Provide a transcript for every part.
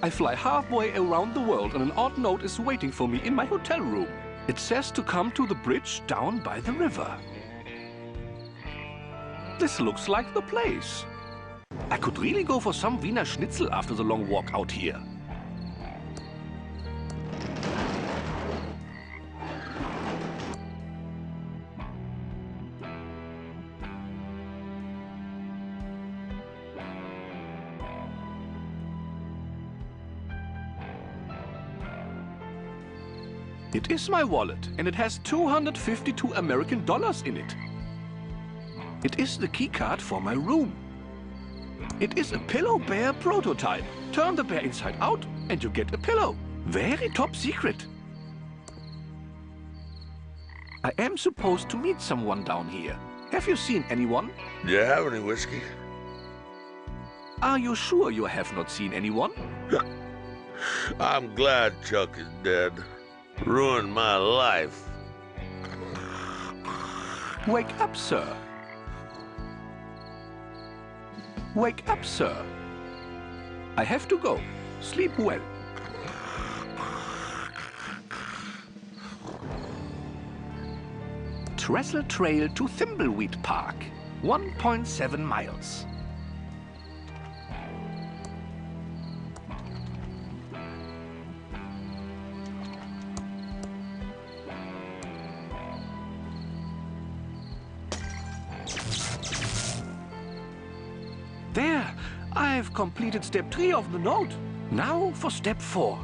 I fly halfway around the world and an odd note is waiting for me in my hotel room. It says to come to the bridge down by the river. This looks like the place. I could really go for some Wiener Schnitzel after the long walk out here. It is my wallet, and it has $252 American in it. It is the keycard for my room. It is a pillow bear prototype. Turn the bear inside out, and you get a pillow. Very top secret. I am supposed to meet someone down here. Have you seen anyone? Do you have any whiskey? Are you sure you have not seen anyone? I'm glad Chuck is dead. Ruined my life. Wake up, sir. Wake up, sir. I have to go. Sleep well. Trestle Trail to Thimbleweed Park. 1.7 miles. There! I've completed step 3 of the note. Now for step 4.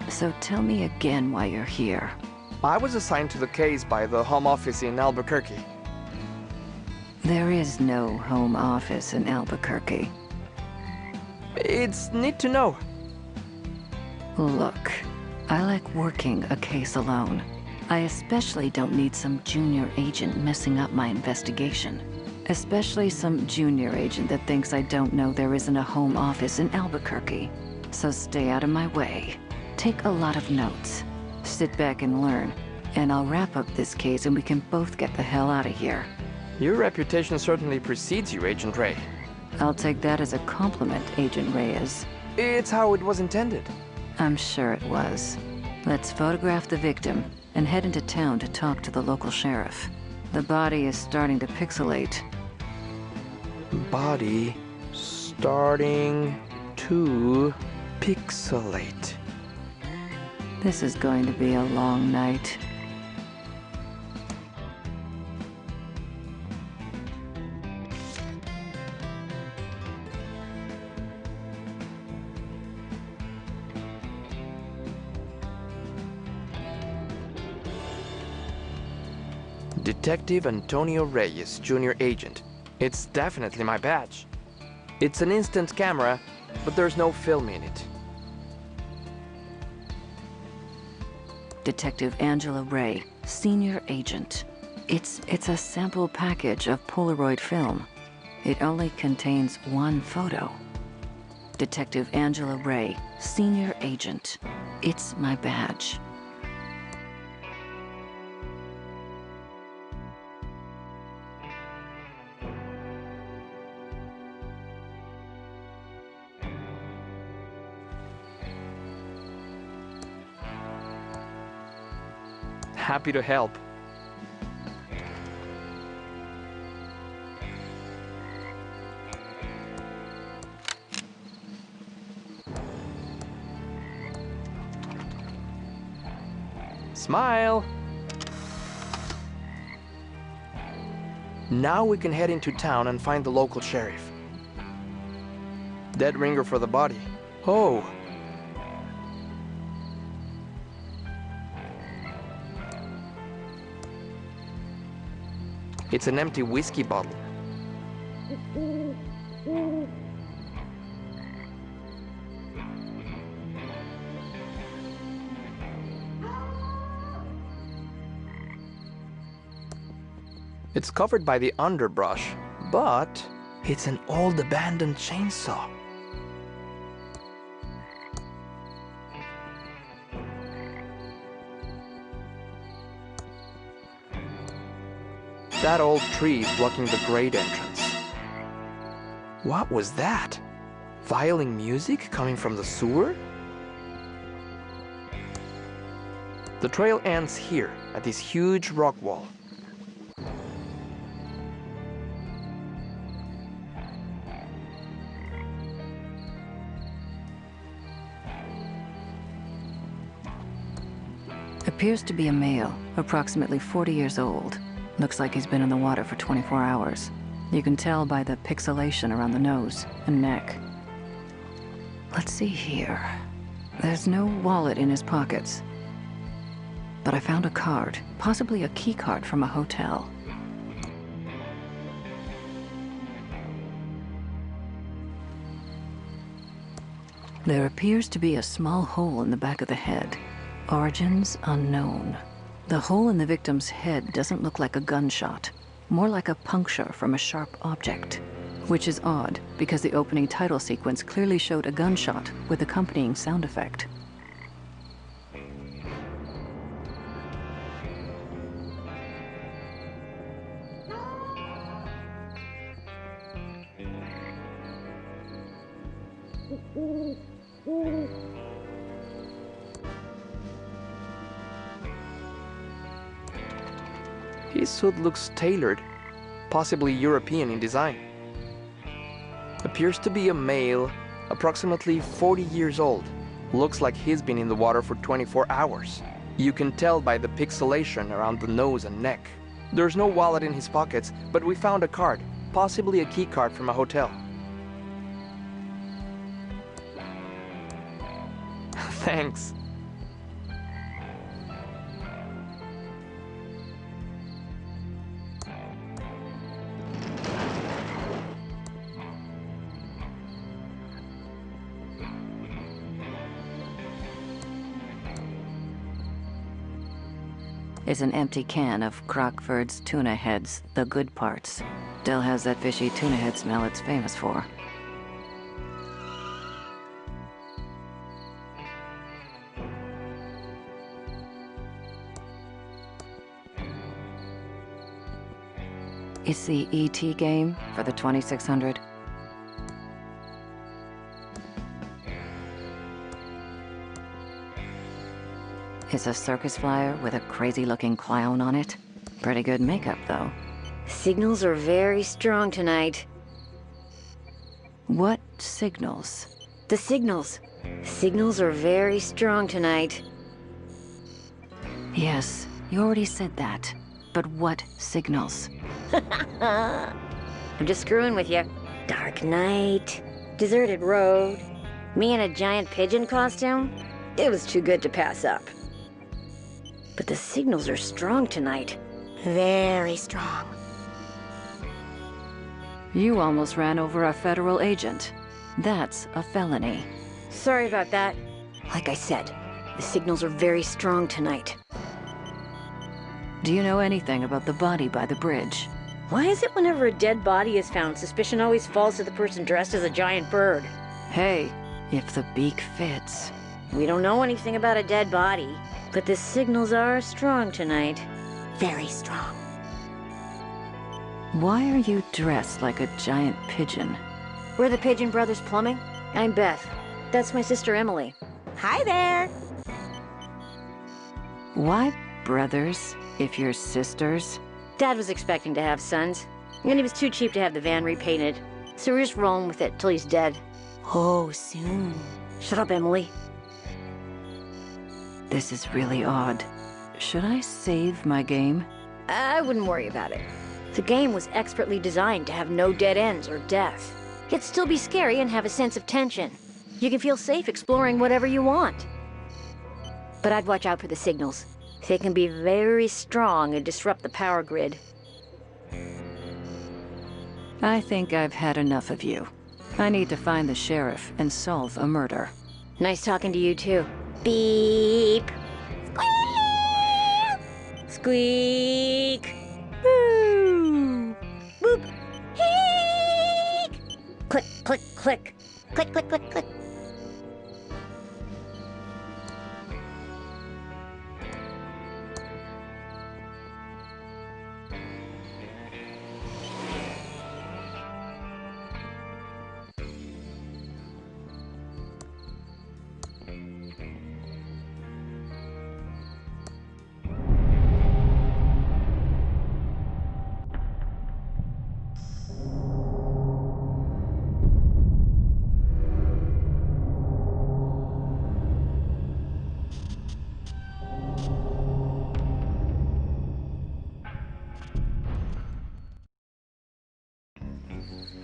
So tell me again why you're here. I was assigned to the case by the Home Office in Albuquerque. There is no home office in Albuquerque. It's neat to know. Look, I like working a case alone. I especially don't need some junior agent messing up my investigation. Especially some junior agent that thinks I don't know there isn't a home office in Albuquerque. So stay out of my way. Take a lot of notes. Sit back and learn. And I'll wrap up this case and we can both get the hell out of here. Your reputation certainly precedes you, Agent Ray. I'll take that as a compliment, Agent Reyes. It's how it was intended. I'm sure it was. Let's photograph the victim and head into town to talk to the local sheriff. The body is starting to pixelate. Body starting to pixelate. This is going to be a long night. Detective Antonio Reyes, Junior Agent. It's definitely my badge. It's an instant camera, but there's no film in it. Detective Angela Ray, Senior Agent. It's a sample package of Polaroid film. It only contains one photo. Detective Angela Ray, Senior Agent. It's my badge. Happy to help. Smile! Now we can head into town and find the local sheriff. Dead ringer for the body. Oh! It's an empty whiskey bottle. It's covered by the underbrush, but it's an old abandoned chainsaw. That old tree is blocking the grate entrance. What was that? Violin music coming from the sewer? The trail ends here, at this huge rock wall. Appears to be a male, approximately 40 years old. Looks like he's been in the water for 24 hours. You can tell by the pixelation around the nose and neck. Let's see here. There's no wallet in his pockets. But I found a card, possibly a key card from a hotel. There appears to be a small hole in the back of the head. Origins unknown. The hole in the victim's head doesn't look like a gunshot, more like a puncture from a sharp object. Which is odd, because the opening title sequence clearly showed a gunshot with accompanying sound effect. His hood looks tailored, possibly European in design. Appears to be a male, approximately 40 years old. Looks like he's been in the water for 24 hours. You can tell by the pixelation around the nose and neck. There's no wallet in his pockets, but we found a card, possibly a key card from a hotel. Thanks. Is an empty can of Crockford's tuna heads, the good parts. Still has that fishy tuna head smell it's famous for. It's the ET game for the 2600. It's a circus flyer with a crazy-looking clown on it. Pretty good makeup, though. Signals are very strong tonight. What signals? The signals. Signals are very strong tonight. Yes, you already said that. But what signals? I'm just screwing with you. Dark night, deserted road, me in a giant pigeon costume. It was too good to pass up. But the signals are strong tonight. Very strong. You almost ran over a federal agent. That's a felony. Sorry about that. Like I said, the signals are very strong tonight. Do you know anything about the body by the bridge? Why is it whenever a dead body is found, suspicion always falls to the person dressed as a giant bird? Hey, if the beak fits. We don't know anything about a dead body, but the signals are strong tonight. Very strong. Why are you dressed like a giant pigeon? We're the Pigeon Brothers Plumbing. I'm Beth. That's my sister Emily. Hi there! Why brothers, if you're sisters? Dad was expecting to have sons, and he was too cheap to have the van repainted, so we're just rolling with it till he's dead. Oh, soon. Shut up, Emily. This is really odd. Should I save my game? I wouldn't worry about it. The game was expertly designed to have no dead ends or death. Yet still be scary and have a sense of tension. You can feel safe exploring whatever you want. But I'd watch out for the signals. They can be very strong and disrupt the power grid. I think I've had enough of you. I need to find the sheriff and solve a murder. Nice talking to you, too. Beep. Squeak. Squeak. Woo. Boop. Heek. Click, click, click. Click, click, click, click.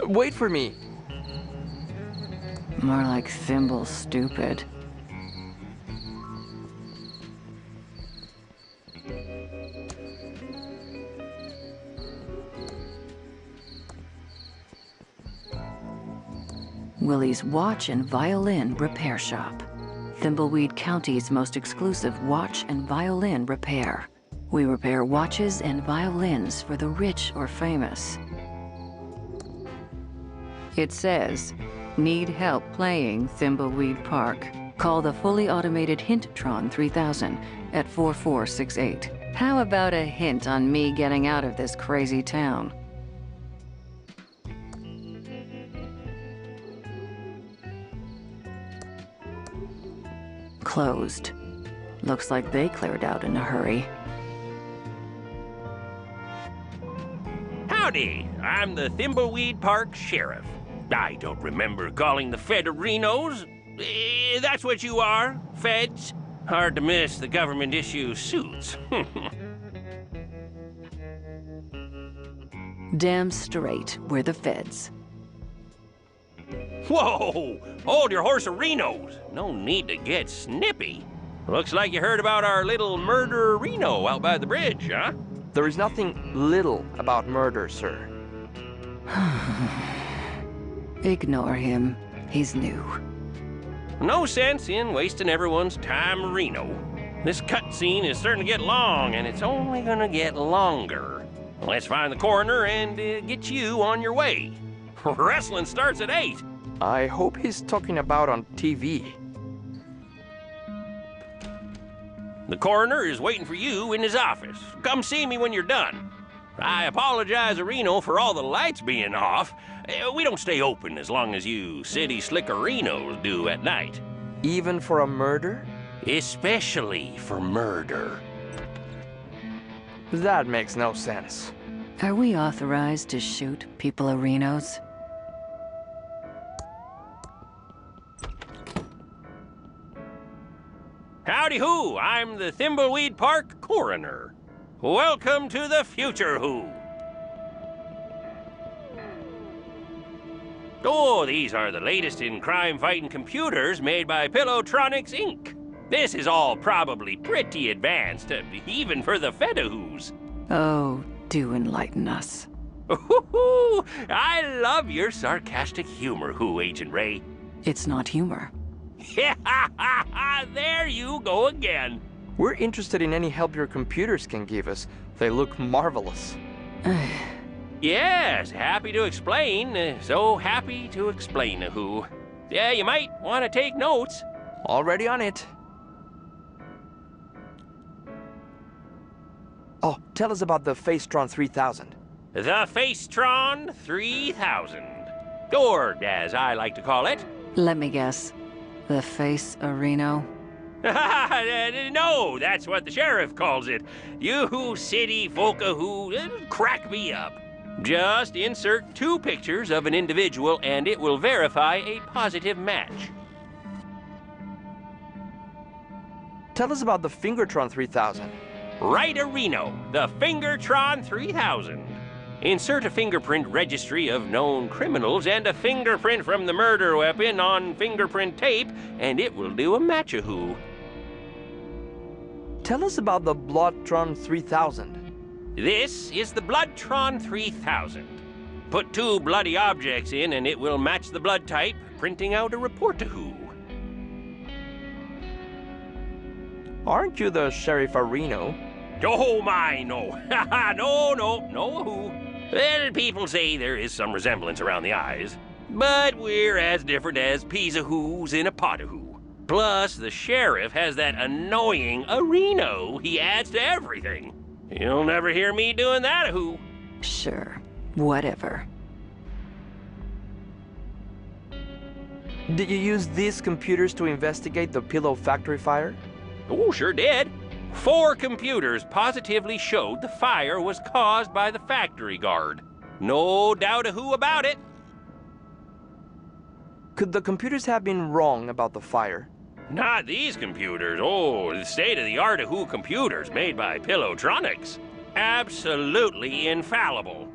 Wait for me. More like Thimble stupid. Willie's Watch and Violin Repair Shop. Thimbleweed County's most exclusive watch and violin repair. We repair watches and violins for the rich or famous. It says, need help playing Thimbleweed Park? Call the fully automated Hinttron 3000 at 4468. How about a hint on me getting out of this crazy town? Closed. Looks like they cleared out in a hurry. Howdy, I'm the Thimbleweed Park Sheriff. I don't remember calling the Federinos. That's what you are, feds. Hard to miss the government-issue suits. Damn straight, we're the feds. Whoa! Hold your horse-erinos. No need to get snippy. Looks like you heard about our little murder-reno out by the bridge, huh? There is nothing little about murder, sir. Ignore him. He's new. No sense in wasting everyone's time, Reno. This cutscene is starting to get long, and it's only gonna get longer. Let's find the coroner and get you on your way. Wrestling starts at 8. I hope he's talking about on TV. The coroner is waiting for you in his office. Come see me when you're done. I apologize, Reno, for all the lights being off. We don't stay open as long as you city slickerinos do at night. Even for a murder? Especially for murder. That makes no sense. Are we authorized to shoot people-arenos? Howdy-hoo, I'm the Thimbleweed Park coroner. Welcome to the future, who. Oh, these are the latest in crime-fighting computers made by Pillowtronics, Inc. This is all probably pretty advanced, even for the Fedahoos. Oh, do enlighten us. Ooh, I love your sarcastic humor, Who, Agent Ray. It's not humor. There you go again. We're interested in any help your computers can give us. They look marvelous. Yes, happy to explain. So happy to explain, Who. Yeah, you might want to take notes. Already on it. Oh, tell us about the Facetron 3000. The Facetron 3000. Or, as I like to call it. Let me guess. The Face-Areno? No, that's what the sheriff calls it. You city folka who crack me up. Just insert 2 pictures of an individual and it will verify a positive match. Tell us about the Fingertron 3000. Right-a-Reno, the Fingertron 3000. Insert a fingerprint registry of known criminals and a fingerprint from the murder weapon on fingerprint tape, and it will do a match-a-who. Tell us about the Bloodtron 3000. This is the Bloodtron 3000. Put 2 bloody objects in and it will match the blood type, printing out a report-a-who. Aren't you the Sheriff of Reno? Oh my, no. no who. Well, people say there is some resemblance around the eyes, but we're as different as peas-a-who's in a pot-a-who. Plus, the sheriff has that annoying Reno he adds to everything. You'll never hear me doing that-a-who. Sure, whatever. Did you use these computers to investigate the pillow factory fire? Oh, sure did. 4 computers positively showed the fire was caused by the factory guard. No doubt-a-who about it. Could the computers have been wrong about the fire? Not these computers. Oh, the state-of-the-art-a-who computers made by Pillowtronics. Absolutely infallible.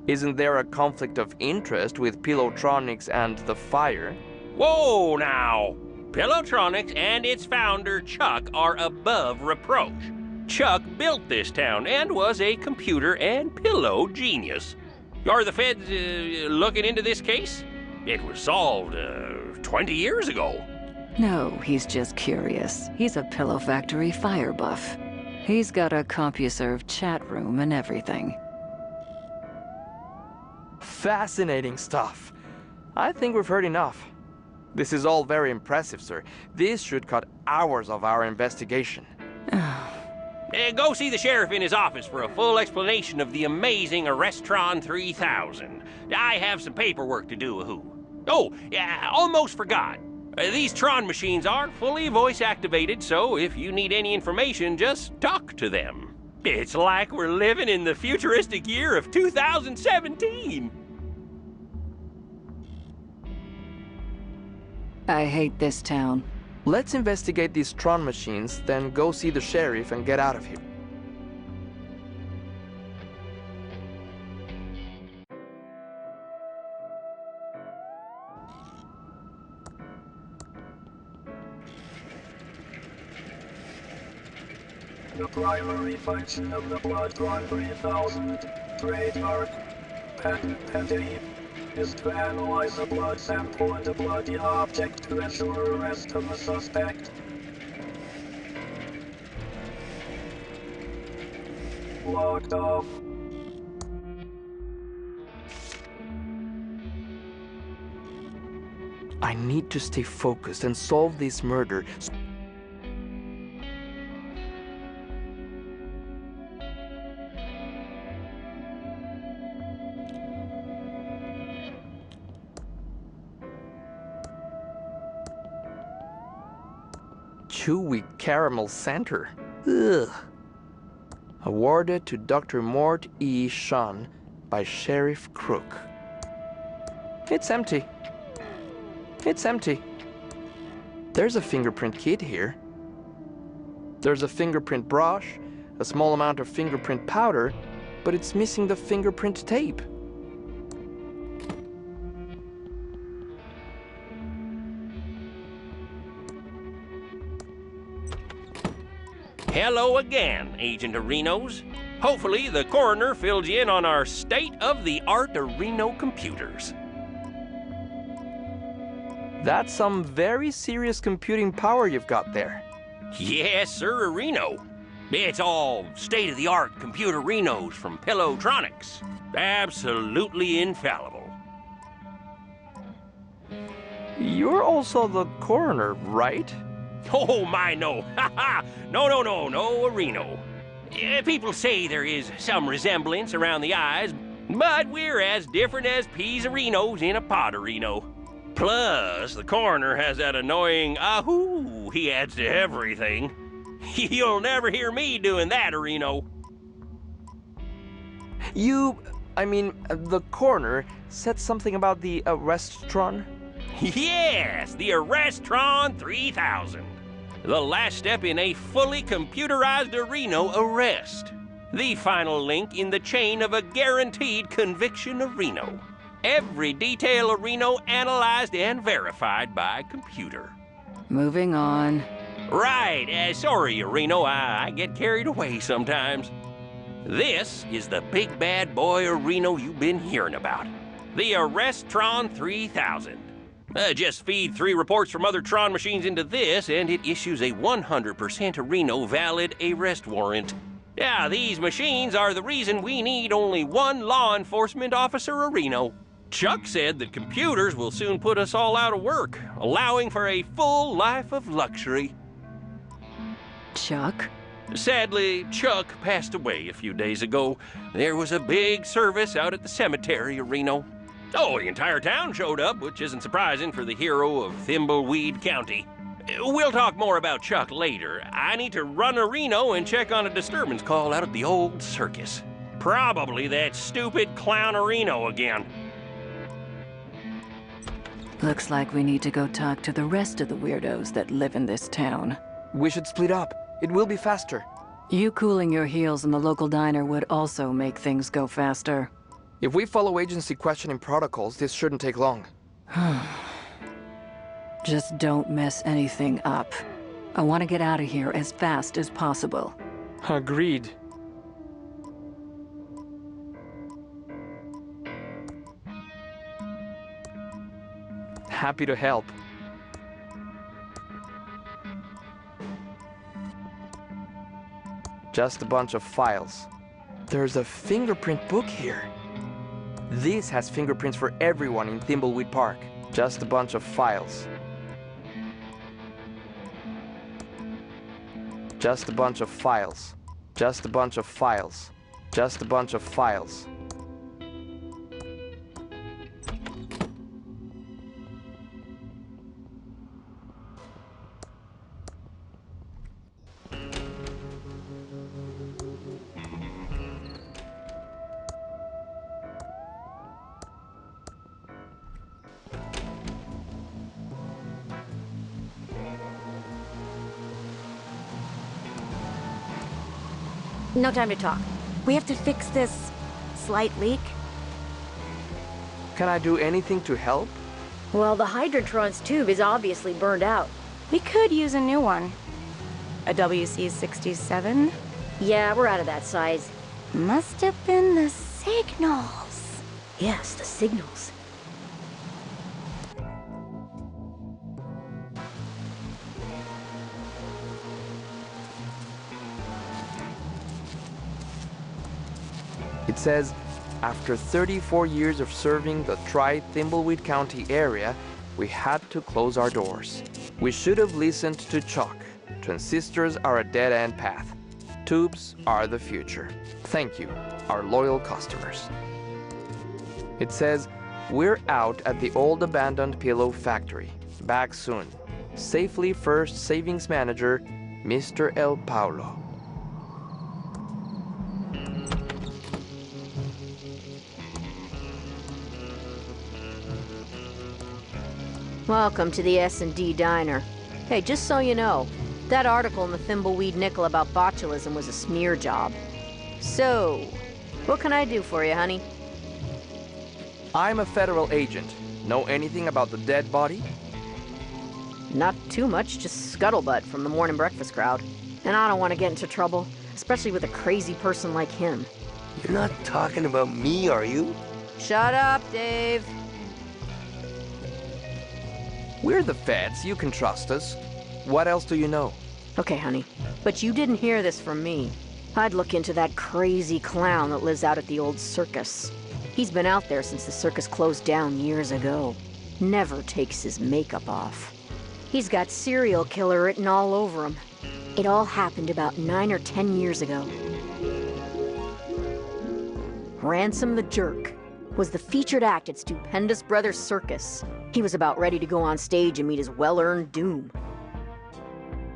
Isn't there a conflict of interest with Pillowtronics and the fire? Whoa, now! Pillowtronics and its founder, Chuck, are above reproach. Chuck built this town and was a computer and pillow genius. Are the feds looking into this case? It was solved 20 years ago. No, he's just curious. He's a Pillow Factory fire buff. He's got a CompuServe chat room and everything. Fascinating stuff. I think we've heard enough. This is all very impressive, sir. This should cut hours of our investigation. Go see the sheriff in his office for a full explanation of the amazing Arrestron 3000. I have some paperwork to do-a-who. Oh, yeah, almost forgot. These Tron machines are fully voice-activated, so if you need any information, just talk to them. It's like we're living in the futuristic year of 2017. I hate this town. Let's investigate these Tron machines, then go see the sheriff and get out of here. The primary function of the Bloodtron 3000 trademark patent is to analyze a blood sample and a bloody object to ensure arrest of a suspect. Locked off. I need to stay focused and solve this murder. Chewy caramel center. Ugh. Awarded to Dr. Mort E. Shun by Sheriff Crook. It's empty. It's empty. There's a fingerprint kit here. There's a fingerprint brush, a small amount of fingerprint powder, but it's missing the fingerprint tape. Hello again, Agent Arenos. Hopefully the coroner filled you in on our state-of-the-art Reno computers. That's some very serious computing power you've got there. Yes, sir, Reno. It's all state-of-the-art computer Renos from Pillowtronics. Absolutely infallible. You're also the coroner, right? Oh, my, no. Ha ha! No, Reno. People say there is some resemblance around the eyes, but we're as different as peas Renos in a pot Reno. Plus, the coroner has that annoying ahoo he adds to everything. You'll never hear me doing that, Reno. The coroner said something about the restaurant? Yes, the Arrestron 3000. the last step in a fully computerized Reno arrest. The final link in the chain of a guaranteed conviction of Reno. Every detail of Reno analyzed and verified by computer. Moving on. Right, sorry, Reno, I get carried away sometimes. This is the big bad boy of Reno you've been hearing about. The Arrest-Tron 3000. Just feed 3 reports from other Tron machines into this, and it issues a 100% Reno valid arrest warrant. Yeah, these machines are the reason we need only 1 law enforcement officer of Reno. Chuck said that computers will soon put us all out of work, allowing for a full life of luxury. Chuck? Sadly, Chuck passed away a few days ago. There was a big service out at the cemetery of Reno. Oh, the entire town showed up, which isn't surprising for the hero of Thimbleweed County. We'll talk more about Chuck later. I need to run to Reno and check on a disturbance call out at the old circus. Probably that stupid clown of Reno again. Looks like we need to go talk to the rest of the weirdos that live in this town. We should split up. It will be faster. You cooling your heels in the local diner would also make things go faster. If we follow agency questioning protocols, this shouldn't take long. Just don't mess anything up. I want to get out of here as fast as possible. Agreed. Happy to help. Just a bunch of files. There's a fingerprint book here. This has fingerprints for everyone in Thimbleweed Park. Just a bunch of files. Just a bunch of files. Just a bunch of files. Just a bunch of files. No time to talk. We have to fix this slight leak. Can I do anything to help? Well, the Hydrantron's tube is obviously burned out. We could use a new one. A WC-67? Yeah, we're out of that size. Must have been the signals. Yes, the signals. It says, after 34 years of serving the Thimbleweed County area, we had to close our doors. We should have listened to Chuck. Transistors are a dead-end path. Tubes are the future. Thank you, our loyal customers. It says, we're out at the old abandoned pillow factory. Back soon. Safely First Savings Manager, Mr. El Paulo. Welcome to the S&D Diner. Hey, just so you know, that article in the Thimbleweed Nickel about botulism was a smear job. So, what can I do for you, honey? I'm a federal agent. Know anything about the dead body? Not too much, just scuttlebutt from the morning breakfast crowd. And I don't want to get into trouble, especially with a crazy person like him. You're not talking about me, are you? Shut up, Dave. We're the feds. You can trust us. What else do you know? Okay, honey. But you didn't hear this from me. I'd look into that crazy clown that lives out at the old circus. He's been out there since the circus closed down years ago. Never takes his makeup off. He's got serial killer written all over him. It all happened about 9 or 10 years ago. Ransom the Jerk was the featured act at Stupendous Brothers Circus. He was about ready to go on stage and meet his well-earned doom.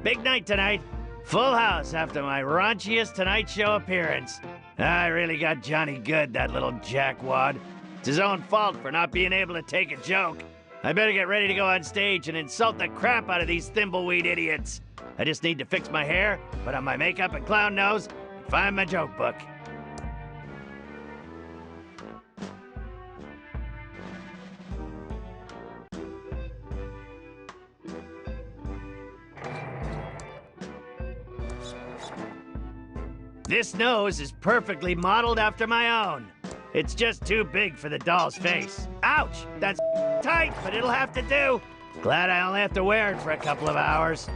Big night tonight. Full house after my raunchiest Tonight Show appearance. I really got Johnny good, that little jackwad. It's his own fault for not being able to take a joke. I better get ready to go on stage and insult the crap out of these Thimbleweed idiots. I just need to fix my hair, put on my makeup and clown nose, and find my joke book. This nose is perfectly modeled after my own. It's just too big for the doll's face. Ouch! That's tight, but it'll have to do. Glad I only have to wear it for a couple of hours.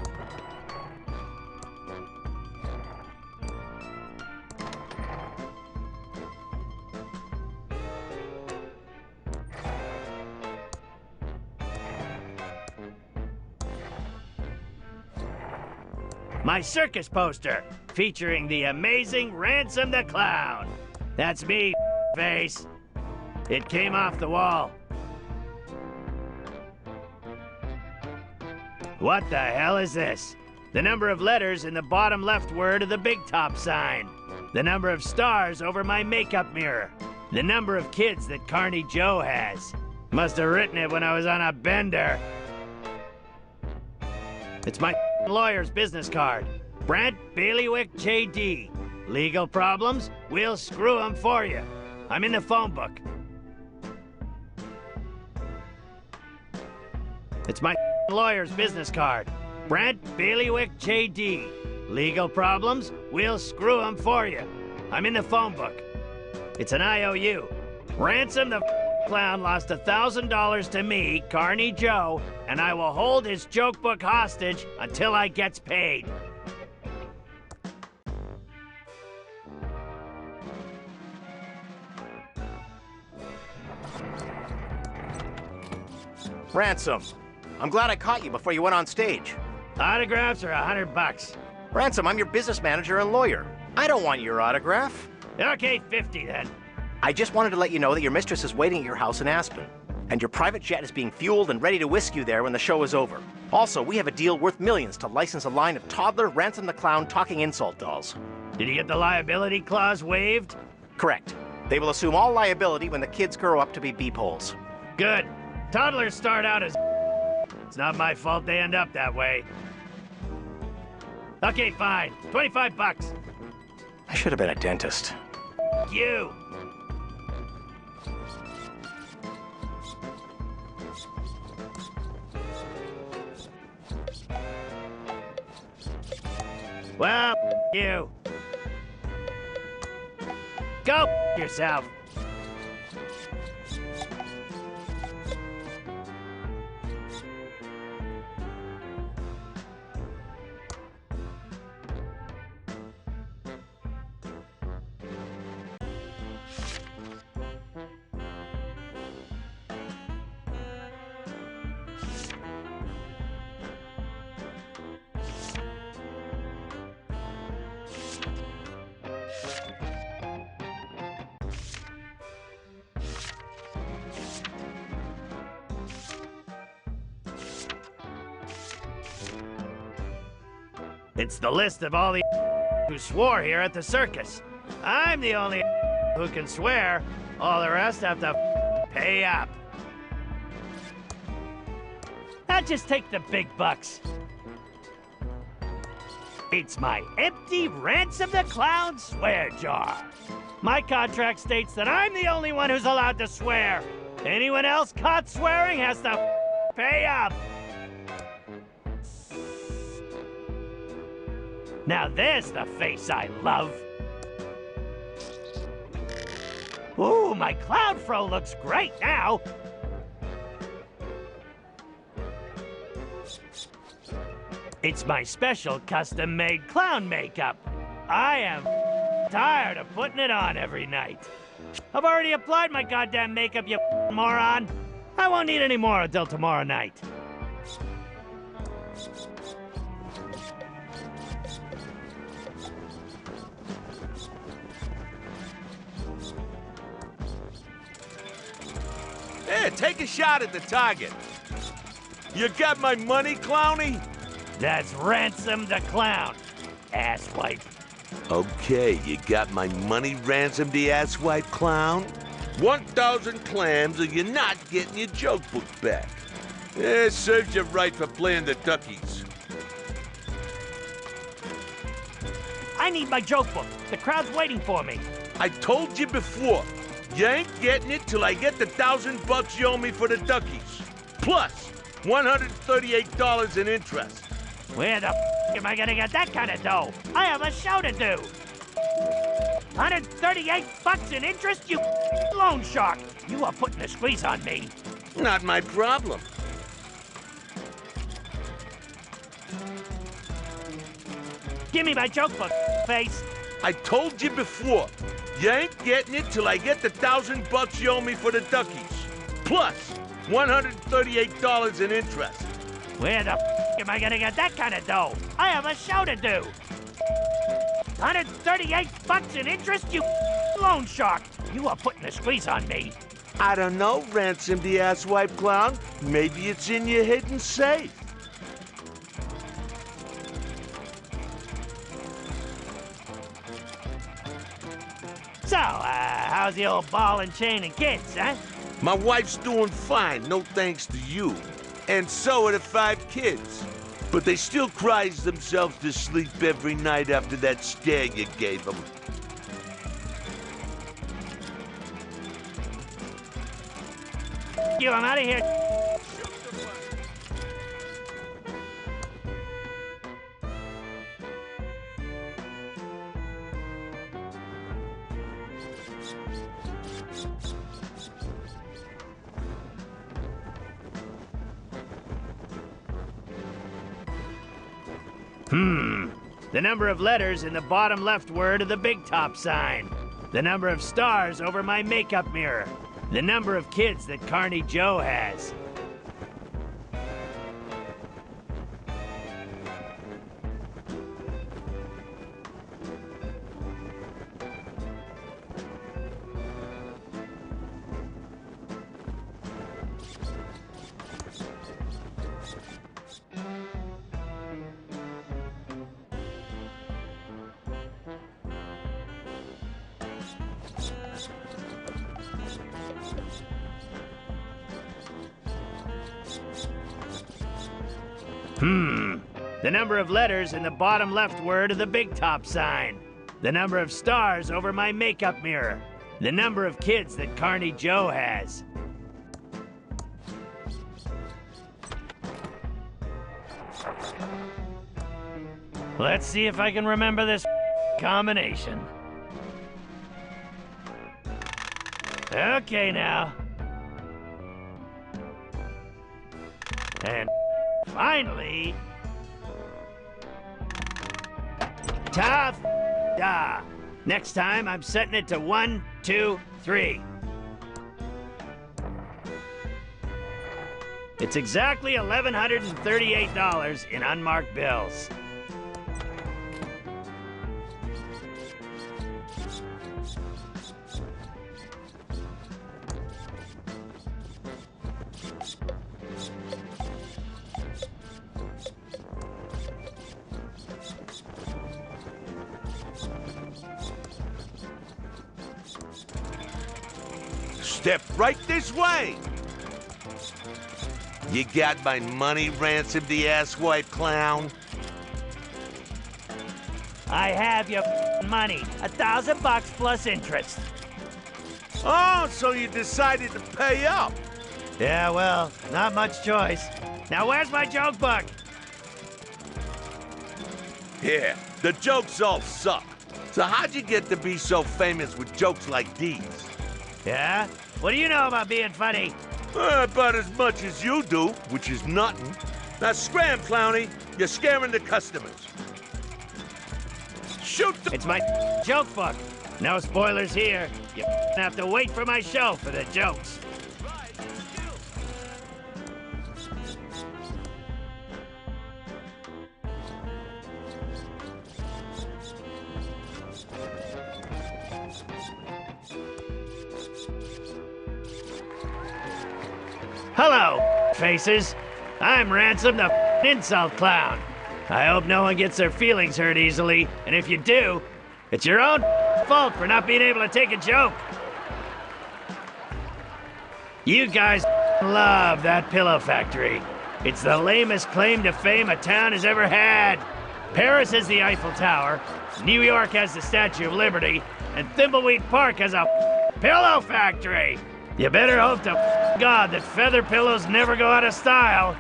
My circus poster, featuring the amazing Ransom the Clown. That's me, face. It came off the wall. What the hell is this? The number of letters in the bottom left word of the big top sign. The number of stars over my makeup mirror. The number of kids that Carney Joe has. Must have written it when I was on a bender. It's my lawyer's business card. Brent Bailiwick J.D. Legal problems? We'll screw them for you. I'm in the phone book. It's my lawyer's business card. Brent Bailiwick J.D. Legal problems? We'll screw them for you. I'm in the phone book. It's an IOU. Ransom the Clown lost $1,000 to me, Carney Joe, and I will hold his joke book hostage until I gets paid. Ransom, I'm glad I caught you before you went on stage. Autographs are $100. Ransom, I'm your business manager and lawyer. I don't want your autograph. Okay, 50 then. I just wanted to let you know that your mistress is waiting at your house in Aspen, and your private jet is being fueled and ready to whisk you there when the show is over. Also, we have a deal worth millions to license a line of toddler Ransom the Clown talking insult dolls. Did you get the liability clause waived? Correct. They will assume all liability when the kids grow up to be beepholes. Good. Toddlers start out as It's not my fault they end up that way. Okay, fine. $25. I should have been a dentist. You. Well, you. Go yourself. It's the list of all the who swore here at the circus. I'm the only who can swear. All the rest have to pay up. I'll just take the big bucks. It's my empty Ransom the Clown swear jar. My contract states that I'm the only one who's allowed to swear. Anyone else caught swearing has to pay up. Now there's the face I love. Ooh, my clown fro looks great now. It's my special custom-made clown makeup. I am tired of putting it on every night. I've already applied my goddamn makeup, you moron. I won't need any more until tomorrow night. Here, take a shot at the target. You got my money, Clowny? That's Ransom the Clown, asswipe. Okay, you got my money, Ransom the asswipe clown? 1,000 clams or you're not getting your joke book back. Serves you right for playing the duckies. I need my joke book. The crowd's waiting for me. I told you before, you ain't getting it till I get the $1,000 you owe me for the duckies. Plus, $138 in interest. Where the am I gonna get that kind of dough? I have a show to do. $138 in interest, you loan shark. You are putting a squeeze on me. Not my problem. Give me my joke book, face. I told you before, you ain't getting it till I get the $1,000 you owe me for the duckies. Plus, $138 in interest. Where the am I gonna get that kind of dough? I have a show to do. $138 in interest, you loan shark. You are putting a squeeze on me. I don't know, Ransom the asswipe clown. Maybe it's in your hidden safe. So, how's the old ball and chain and kids, huh? My wife's doing fine, no thanks to you. And so are the 5 kids. But they still cries themselves to sleep every night after that scare you gave them. You, I'm out of here. The number of letters in the bottom left word of the big top sign. The number of stars over my makeup mirror. The number of kids that Carney Joe has. The number of letters in the bottom left word of the big top sign. The number of stars over my makeup mirror. The number of kids that Carney Joe has. Let's see if I can remember this combination. Okay now. And finally, ta-da! Next time, I'm setting it to 1, 2, 3. It's exactly $1,138 in unmarked bills. Step right this way! You got my money, Ransom the asswipe clown? I have your money. $1,000 plus interest. Oh, so you decided to pay up? Yeah, well, not much choice. Now where's my joke book? Yeah, the jokes all suck. So how'd you get to be so famous with jokes like these? Yeah? What do you know about being funny? About as much as you do, which is nothing. Now scram, Clowny. You're scaring the customers. Shoot the— It's my joke book. No spoilers here. You have to wait for my show for the jokes. Hello, faces. I'm Ransom the insult clown. I hope no one gets their feelings hurt easily, and if you do, it's your own fault for not being able to take a joke. You guys love that pillow factory. It's the lamest claim to fame a town has ever had. Paris has the Eiffel Tower, New York has the Statue of Liberty, and Thimbleweed Park has a pillow factory. You better hope to God that feather pillows never go out of style.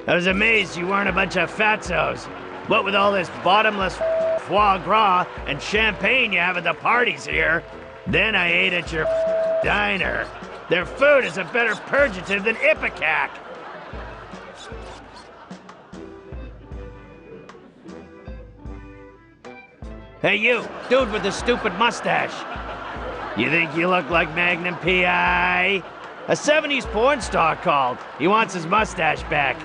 I was amazed you weren't a bunch of fatzos. What with all this bottomless foie gras and champagne you have at the parties here. Then I ate at your diner. Their food is a better purgative than Ipecac. Hey you, dude with the stupid mustache. You think you look like Magnum P.I.? A 70s porn star called. He wants his mustache back.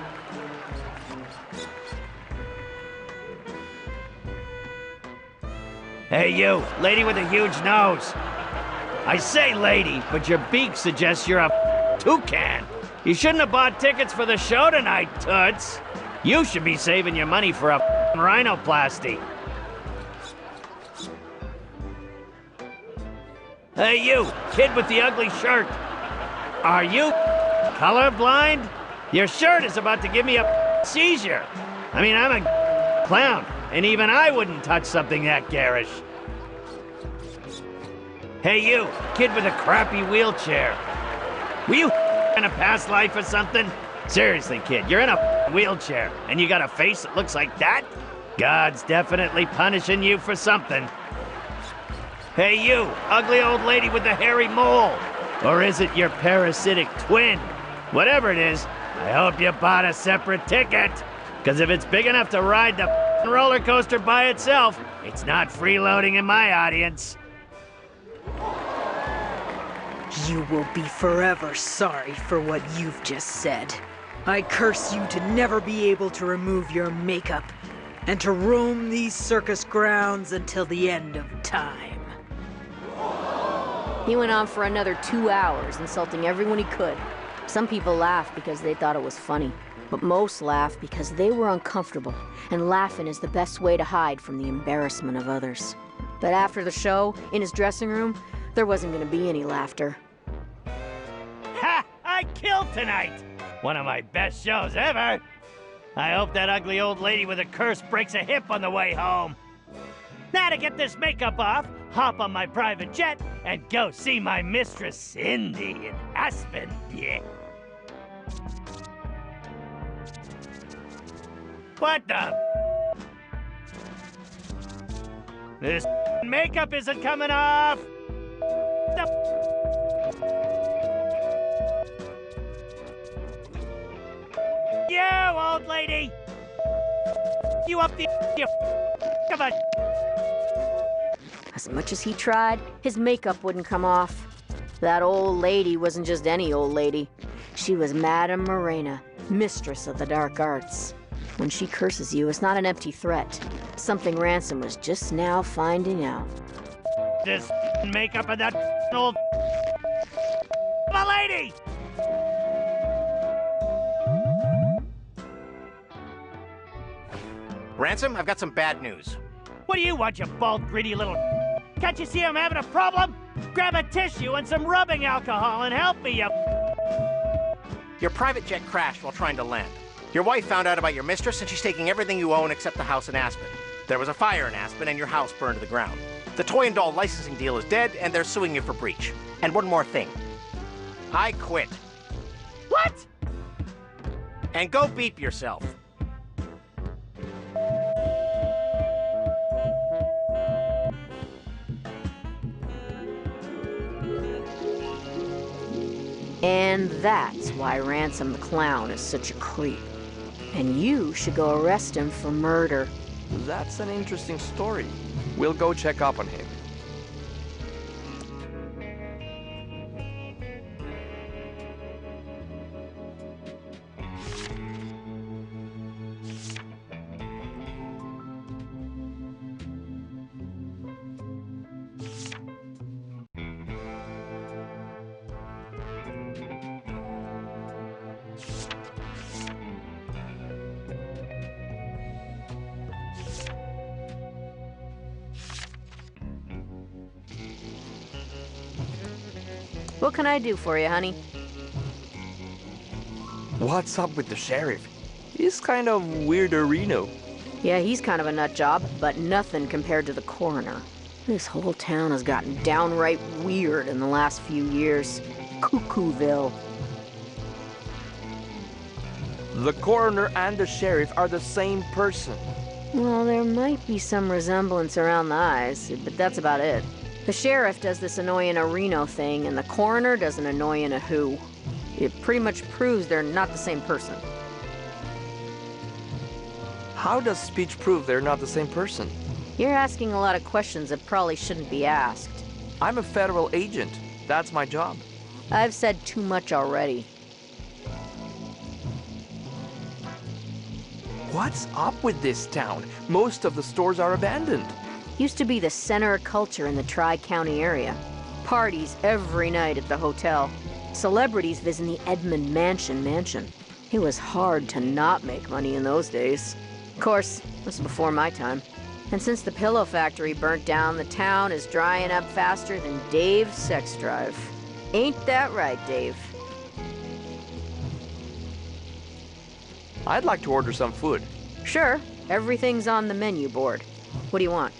Hey you, lady with a huge nose. I say lady, but your beak suggests you're a toucan. You shouldn't have bought tickets for the show tonight, Toots. You should be saving your money for a rhinoplasty. Hey you, kid with the ugly shirt. Are you colorblind? Your shirt is about to give me a seizure. I mean, I'm a clown, and even I wouldn't touch something that garish. Hey you, kid with a crappy wheelchair. Were you in a past life or something? Seriously, kid, you're in a wheelchair, and you got a face that looks like that? God's definitely punishing you for something. Hey you, ugly old lady with the hairy mole. Or is it your parasitic twin? Whatever it is, I hope you bought a separate ticket. Because if it's big enough to ride the roller coaster by itself, it's not freeloading in my audience. You will be forever sorry for what you've just said. I curse you to never be able to remove your makeup and to roam these circus grounds until the end of time. He went on for another 2 hours, insulting everyone he could. Some people laughed because they thought it was funny, but most laughed because they were uncomfortable, and laughing is the best way to hide from the embarrassment of others. But after the show, in his dressing room, there wasn't gonna be any laughter. Ha! I killed tonight! One of my best shows ever! I hope that ugly old lady with a curse breaks a hip on the way home. Now to get this makeup off, hop on my private jet and go see my mistress Cindy in Aspen. Yeah. What the? This makeup isn't coming off! You, old lady! You up the... You... Come on! As much as he tried, his makeup wouldn't come off. That old lady wasn't just any old lady. She was Madame Morena, mistress of the dark arts. When she curses you, it's not an empty threat. Something Ransom was just now finding out. This makeup and that old... My lady! Ransom, I've got some bad news. What do you want, you bald, greedy little... Can't you see I'm having a problem? Grab a tissue and some rubbing alcohol and help me, you... Your private jet crashed while trying to land. Your wife found out about your mistress and she's taking everything you own except the house in Aspen. There was a fire in Aspen and your house burned to the ground. The toy and doll licensing deal is dead and they're suing you for breach. And one more thing. I quit. What? And go beep yourself. And that's why Ransom the Clown is such a creep. And you should go arrest him for murder. That's an interesting story. We'll go check up on him. What can I do for you, honey? What's up with the sheriff? He's kind of weirderino. Yeah, he's kind of a nut job, but nothing compared to the coroner. This whole town has gotten downright weird in the last few years. Cuckooville. The coroner and the sheriff are the same person. Well, there might be some resemblance around the eyes, but that's about it. The sheriff does this annoying a Reno thing, and the coroner does an annoying a who. It pretty much proves they're not the same person. How does speech prove they're not the same person? You're asking a lot of questions that probably shouldn't be asked. I'm a federal agent. That's my job. I've said too much already. What's up with this town? Most of the stores are abandoned. Used to be the center of culture in the Tri-County area. Parties every night at the hotel. Celebrities visiting the Edmund Mansion. It was hard to not make money in those days. Of course, this was before my time. And since the pillow factory burnt down, the town is drying up faster than Dave's sex drive. Ain't that right, Dave? I'd like to order some food. Sure. Everything's on the menu board. What do you want?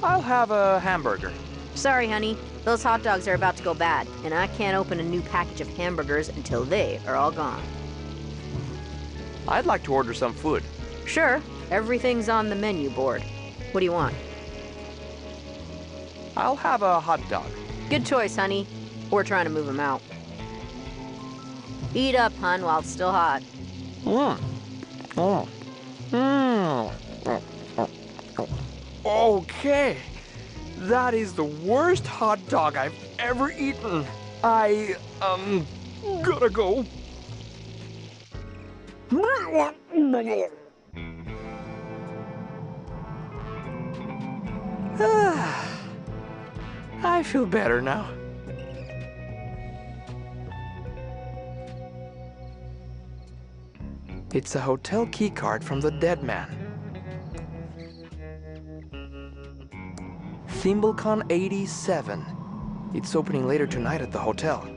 I'll have a hamburger. Sorry, honey. Those hot dogs are about to go bad, and I can't open a new package of hamburgers until they are all gone. I'd like to order some food. Sure. Everything's on the menu board. What do you want? I'll have a hot dog. Good choice, honey. We're trying to move them out. Eat up, hun, while it's still hot. Okay. That is the worst hot dog I've ever eaten. I, gotta go. I feel better now. It's a hotel keycard from the dead man. Thimblecon 87. It's opening later tonight at the hotel.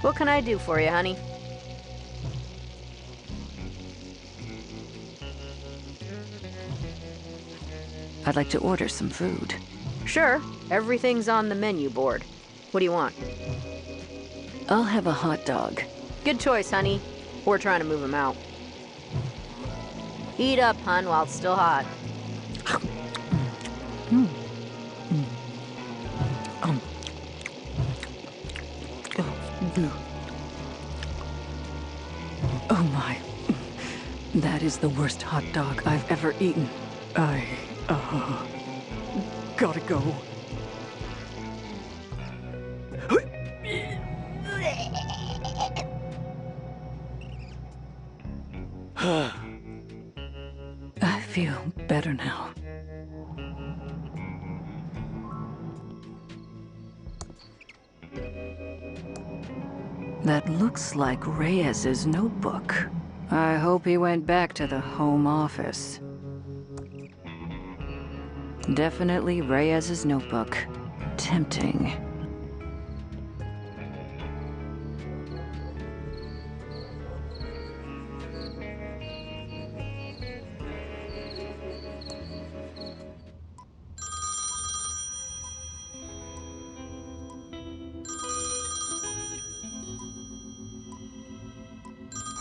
What can I do for you, honey? I'd like to order some food. Sure. Everything's on the menu board. What do you want? I'll have a hot dog. Good choice, honey. We're trying to move them out. Eat up, hun, while it's still hot. Oh my. That is the worst hot dog I've ever eaten. I, gotta go. I feel better now. That looks like Reyes's notebook. I hope he went back to the home office. Definitely Reyes's notebook. Tempting.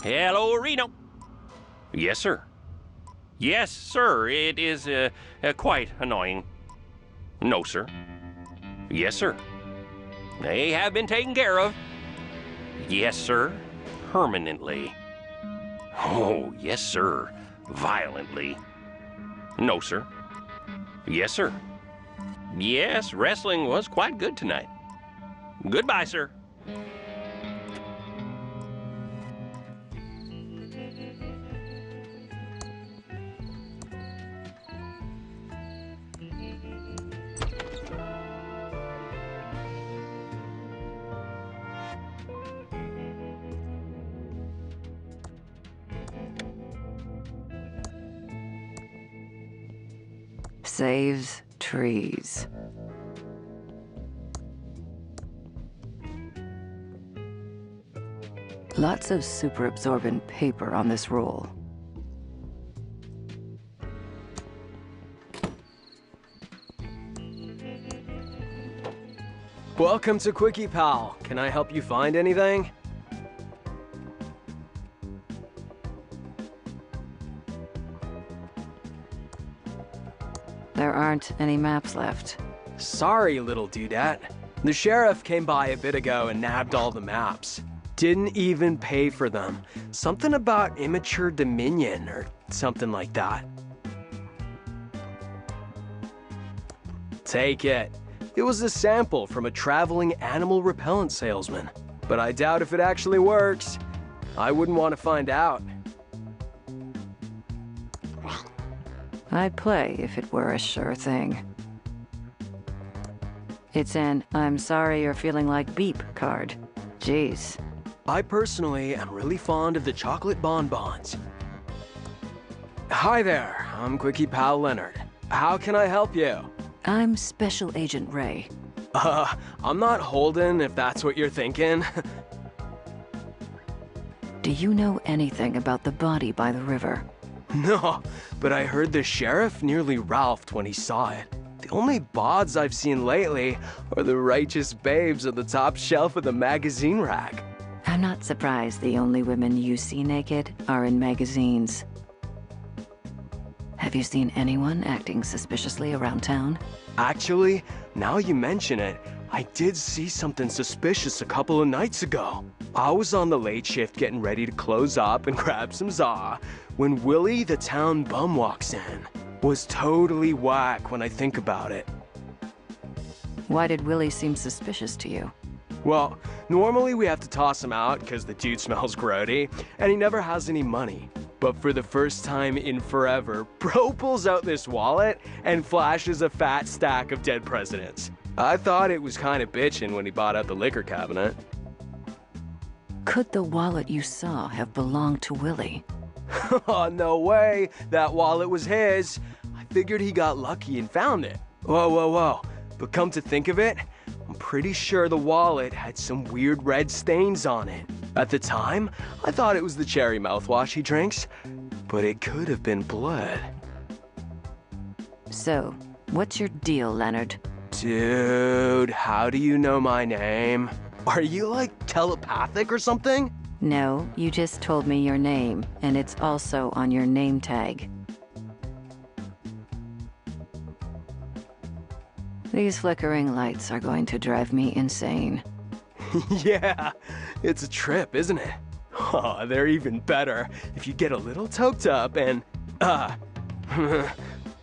Hello, Reno. Yes, sir. Yes, sir. It is quite annoying. No, sir. Yes, sir. They have been taken care of. Yes, sir. Permanently. Oh, yes, sir. Violently. No, sir. Yes, sir. Yes, wrestling was quite good tonight. Goodbye, sir. Saves trees. Lots of super absorbent paper on this roll. Welcome to Quickie Pal. Can I help you find anything? There aren't any maps left. Sorry, little dudette. The sheriff came by a bit ago and nabbed all the maps. Didn't even pay for them. Something about immature dominion or something like that. Take it. It was a sample from a traveling animal repellent salesman. But I doubt if it actually works. I wouldn't want to find out. I'd play if it were a sure thing. It's an I'm sorry you're feeling like beep card. Jeez. I personally am really fond of the chocolate bonbons. Hi there, I'm Quickie Pal Leonard. How can I help you? I'm Special Agent Ray. I'm not Holden, if that's what you're thinking. Do you know anything about the body by the river? No, but I heard the sheriff nearly ralphed when he saw it. The only bods I've seen lately are the righteous babes on the top shelf of the magazine rack. I'm not surprised the only women you see naked are in magazines. Have you seen anyone acting suspiciously around town? Actually, now you mention it, I did see something suspicious a couple of nights ago. I was on the late shift getting ready to close up and grab some za when Willie the town bum walks in. Was totally whack when I think about it. Why did Willie seem suspicious to you? Well, normally we have to toss him out because the dude smells grody, and he never has any money. But for the first time in forever, bro pulls out this wallet and flashes a fat stack of dead presidents. I thought it was kind of bitchin' when he bought out the liquor cabinet. Could the wallet you saw have belonged to Willie? Oh, no way. That wallet was his. I figured he got lucky and found it. Whoa, whoa, whoa. But come to think of it, I'm pretty sure the wallet had some weird red stains on it. At the time, I thought it was the cherry mouthwash he drinks, but it could have been blood. So, what's your deal, Leonard? Dude, how do you know my name? Are you like telepathic or something? No, you just told me your name, and it's also on your name tag. These flickering lights are going to drive me insane. Yeah, it's a trip, isn't it? Oh, they're even better if you get a little toked up and, I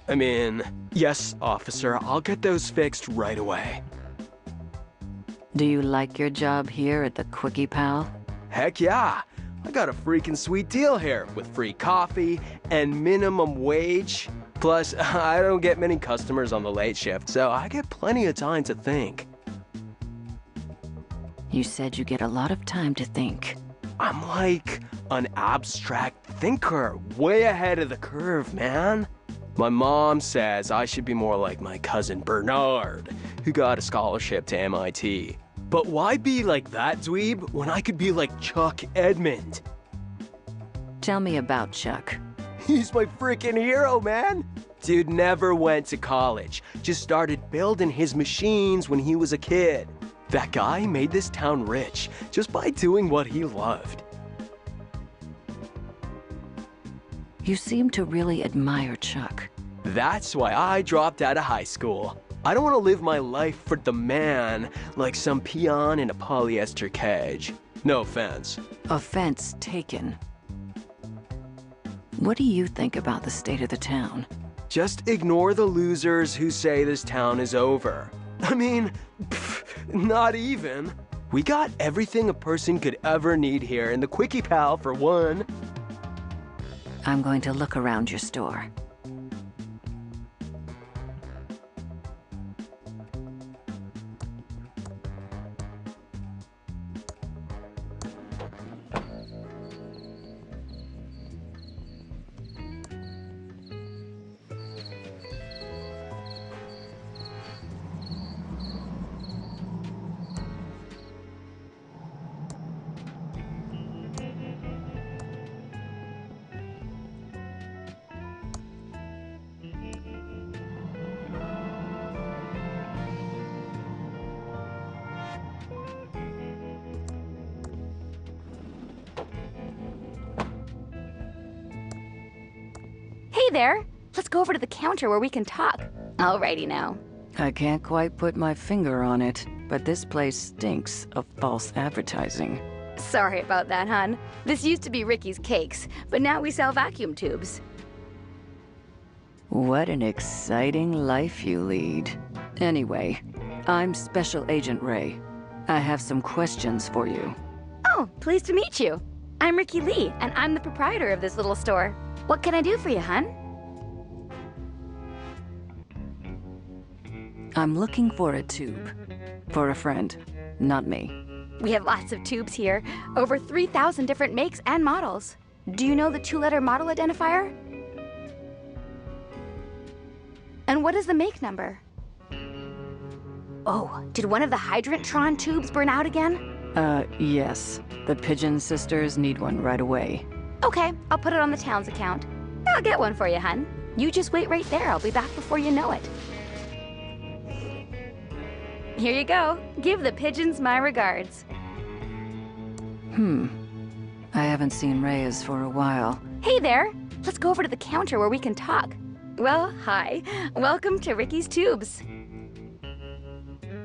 mean, yes, officer, I'll get those fixed right away. Do you like your job here at the Quickie Pal? Heck yeah! I got a freaking sweet deal here with free coffee and minimum wage. Plus, I don't get many customers on the late shift, so I get plenty of time to think. You said you get a lot of time to think. I'm like an abstract thinker, way ahead of the curve, man. My mom says I should be more like my cousin Bernard, who got a scholarship to MIT. But why be like that dweeb when I could be like Chuck Edmund? Tell me about Chuck. He's my freaking hero, man. Dude never went to college, just started building his machines when he was a kid. That guy made this town rich just by doing what he loved. You seem to really admire Chuck. That's why I dropped out of high school. I don't want to live my life for the man like some peon in a polyester cage. No offense. Offense taken. What do you think about the state of the town? Just ignore the losers who say this town is over. I mean, not even. We got everything a person could ever need here in the Quickie Pal for one. I'm going to look around your store. Hey there! Let's go over to the counter where we can talk. Alrighty now. I can't quite put my finger on it, but this place stinks of false advertising. Sorry about that, hon. This used to be Ricky's Cakes, but now we sell vacuum tubes. What an exciting life you lead. Anyway, I'm Special Agent Ray. I have some questions for you. Oh, pleased to meet you. I'm Ricky Lee, and I'm the proprietor of this little store. What can I do for you, hon? I'm looking for a tube. For a friend, not me. We have lots of tubes here, over 3,000 different makes and models. Do you know the 2-letter model identifier? And what is the make number? Oh, did one of the Hydrantron tubes burn out again? Yes. The Pigeon sisters need one right away. Okay, I'll put it on the town's account. I'll get one for you, hun. You just wait right there. I'll be back before you know it. Here you go. Give the pigeons my regards. I haven't seen Reyes for a while. Hey there. Let's go over to the counter where we can talk. Well, hi. Welcome to Ricky's Tubes.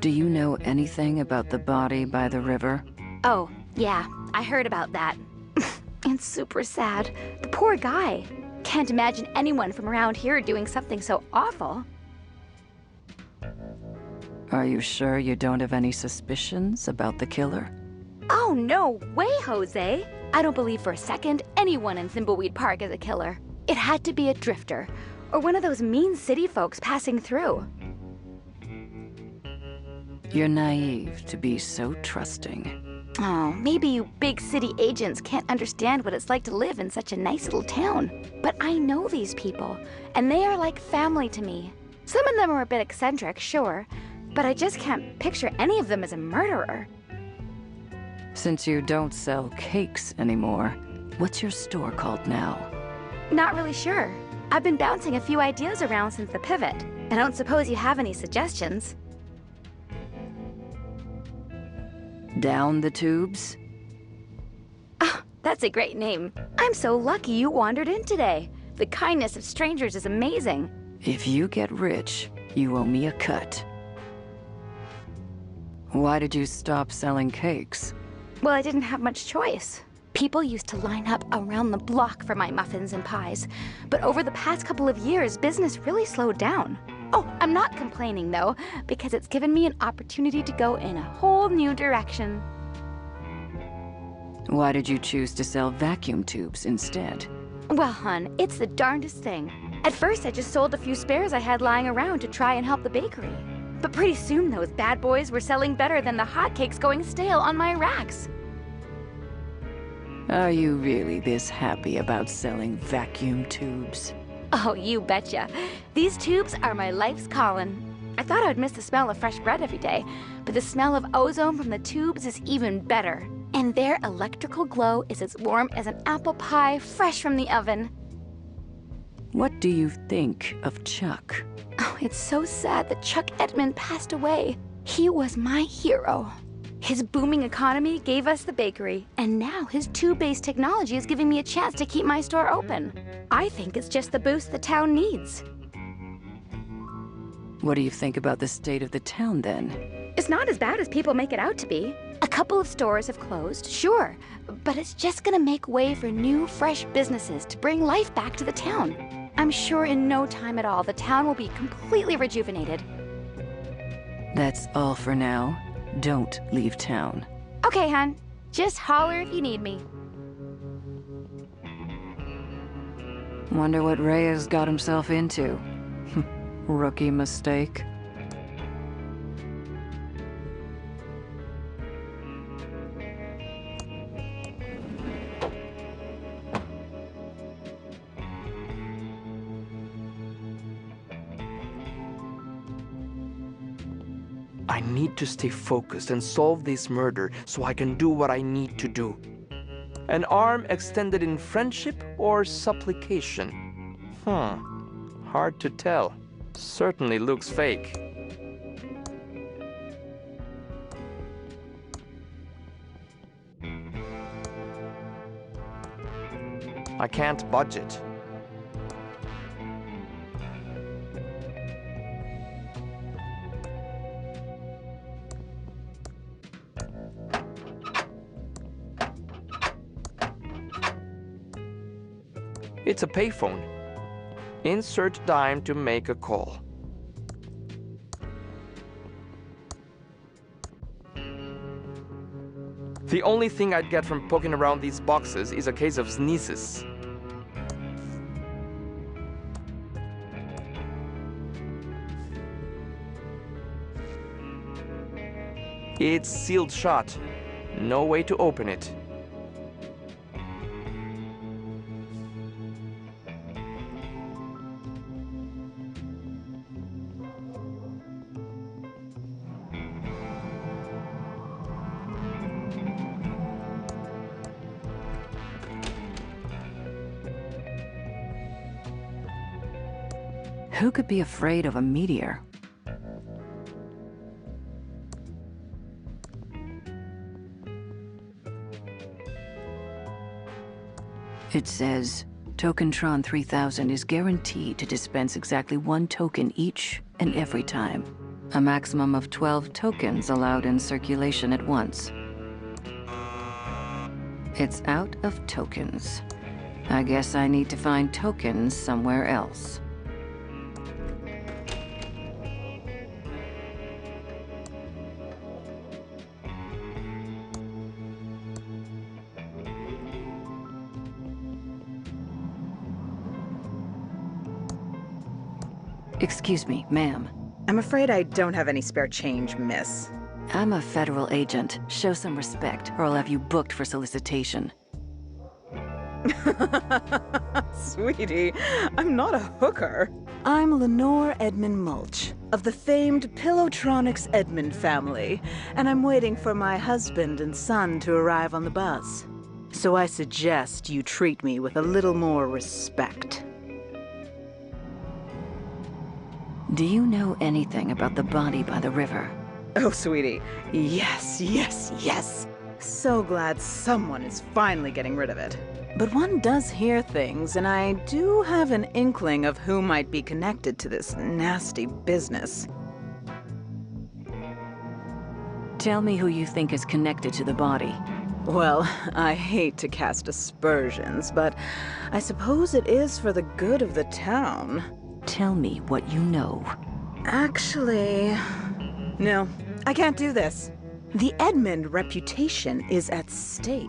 Do you know anything about the body by the river? Oh, yeah. I heard about that. It's super sad. The poor guy. Can't imagine anyone from around here doing something so awful. Are you sure you don't have any suspicions about the killer? Oh, no way, Jose. I don't believe for a second anyone in Thimbleweed Park is a killer. It had to be a drifter, or one of those mean city folks passing through. You're naive to be so trusting. Oh, maybe you big city agents can't understand what it's like to live in such a nice little town. But I know these people, and they are like family to me. Some of them are a bit eccentric, sure, but I just can't picture any of them as a murderer. Since you don't sell cakes anymore, what's your store called now? Not really sure. I've been bouncing a few ideas around since the pivot. I don't suppose you have any suggestions. Down the Tubes? Oh, that's a great name. I'm so lucky you wandered in today. The kindness of strangers is amazing. If you get rich, you owe me a cut. Why did you stop selling cakes? Well, I didn't have much choice. People used to line up around the block for my muffins and pies. But over the past couple of years, business really slowed down. Oh, I'm not complaining though, because it's given me an opportunity to go in a whole new direction. Why did you choose to sell vacuum tubes instead? Well, hon, it's the darndest thing. At first, I just sold a few spares I had lying around to try and help the bakery. But pretty soon, those bad boys were selling better than the hotcakes going stale on my racks. Are you really this happy about selling vacuum tubes? Oh, you betcha. These tubes are my life's calling. I thought I would miss the smell of fresh bread every day, but the smell of ozone from the tubes is even better. And their electrical glow is as warm as an apple pie fresh from the oven. What do you think of Chuck? Oh, it's so sad that Chuck Edmund passed away. He was my hero. His booming economy gave us the bakery, and now his tube-based technology is giving me a chance to keep my store open. I think it's just the boost the town needs. What do you think about the state of the town, then? It's not as bad as people make it out to be. A couple of stores have closed, sure, but it's just gonna make way for new, fresh businesses to bring life back to the town. I'm sure in no time at all, the town will be completely rejuvenated. That's all for now. Don't leave town. Okay, hon. Just holler if you need me. Wonder what Reyes got himself into. Rookie mistake. I need to stay focused and solve this murder so I can do what I need to do. An arm extended in friendship or supplication? Hard to tell. Certainly looks fake. I can't budget. It's a payphone. Insert dime to make a call. The only thing I'd get from poking around these boxes is a case of sneezes. It's sealed shut. No way to open it. Who could be afraid of a meteor? It says, Tokentron 3000 is guaranteed to dispense exactly 1 token each and every time. A maximum of 12 tokens allowed in circulation at once. It's out of tokens. I guess I need to find tokens somewhere else. Excuse me, ma'am. I'm afraid I don't have any spare change, miss. I'm a federal agent. Show some respect, or I'll have you booked for solicitation. Sweetie, I'm not a hooker. I'm Lenore Edmund Mulch, of the famed Pillowtronics Edmund family, and I'm waiting for my husband and son to arrive on the bus. So I suggest you treat me with a little more respect. Do you know anything about the body by the river? Oh, sweetie. Yes, yes, yes. So glad someone is finally getting rid of it. But one does hear things, and I do have an inkling of who might be connected to this nasty business. Tell me who you think is connected to the body. Well, I hate to cast aspersions, but I suppose it is for the good of the town. Tell me what you know. Actually, no, I can't do this. The Edmund reputation is at stake.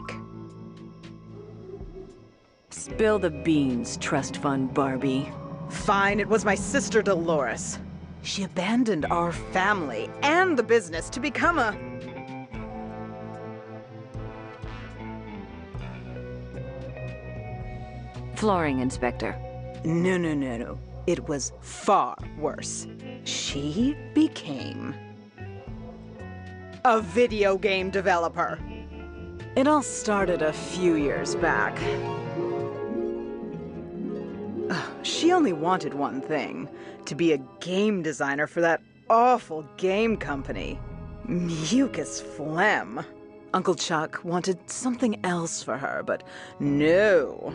Spill the beans, trust fund Barbie. Fine, it was my sister Dolores. She abandoned our family and the business to become a... Flooring inspector. No. It was far worse. She became a video game developer. It all started a few years back. She only wanted one thing, to be a game designer for that awful game company. Mucus phlegm. Uncle Chuck wanted something else for her, but no.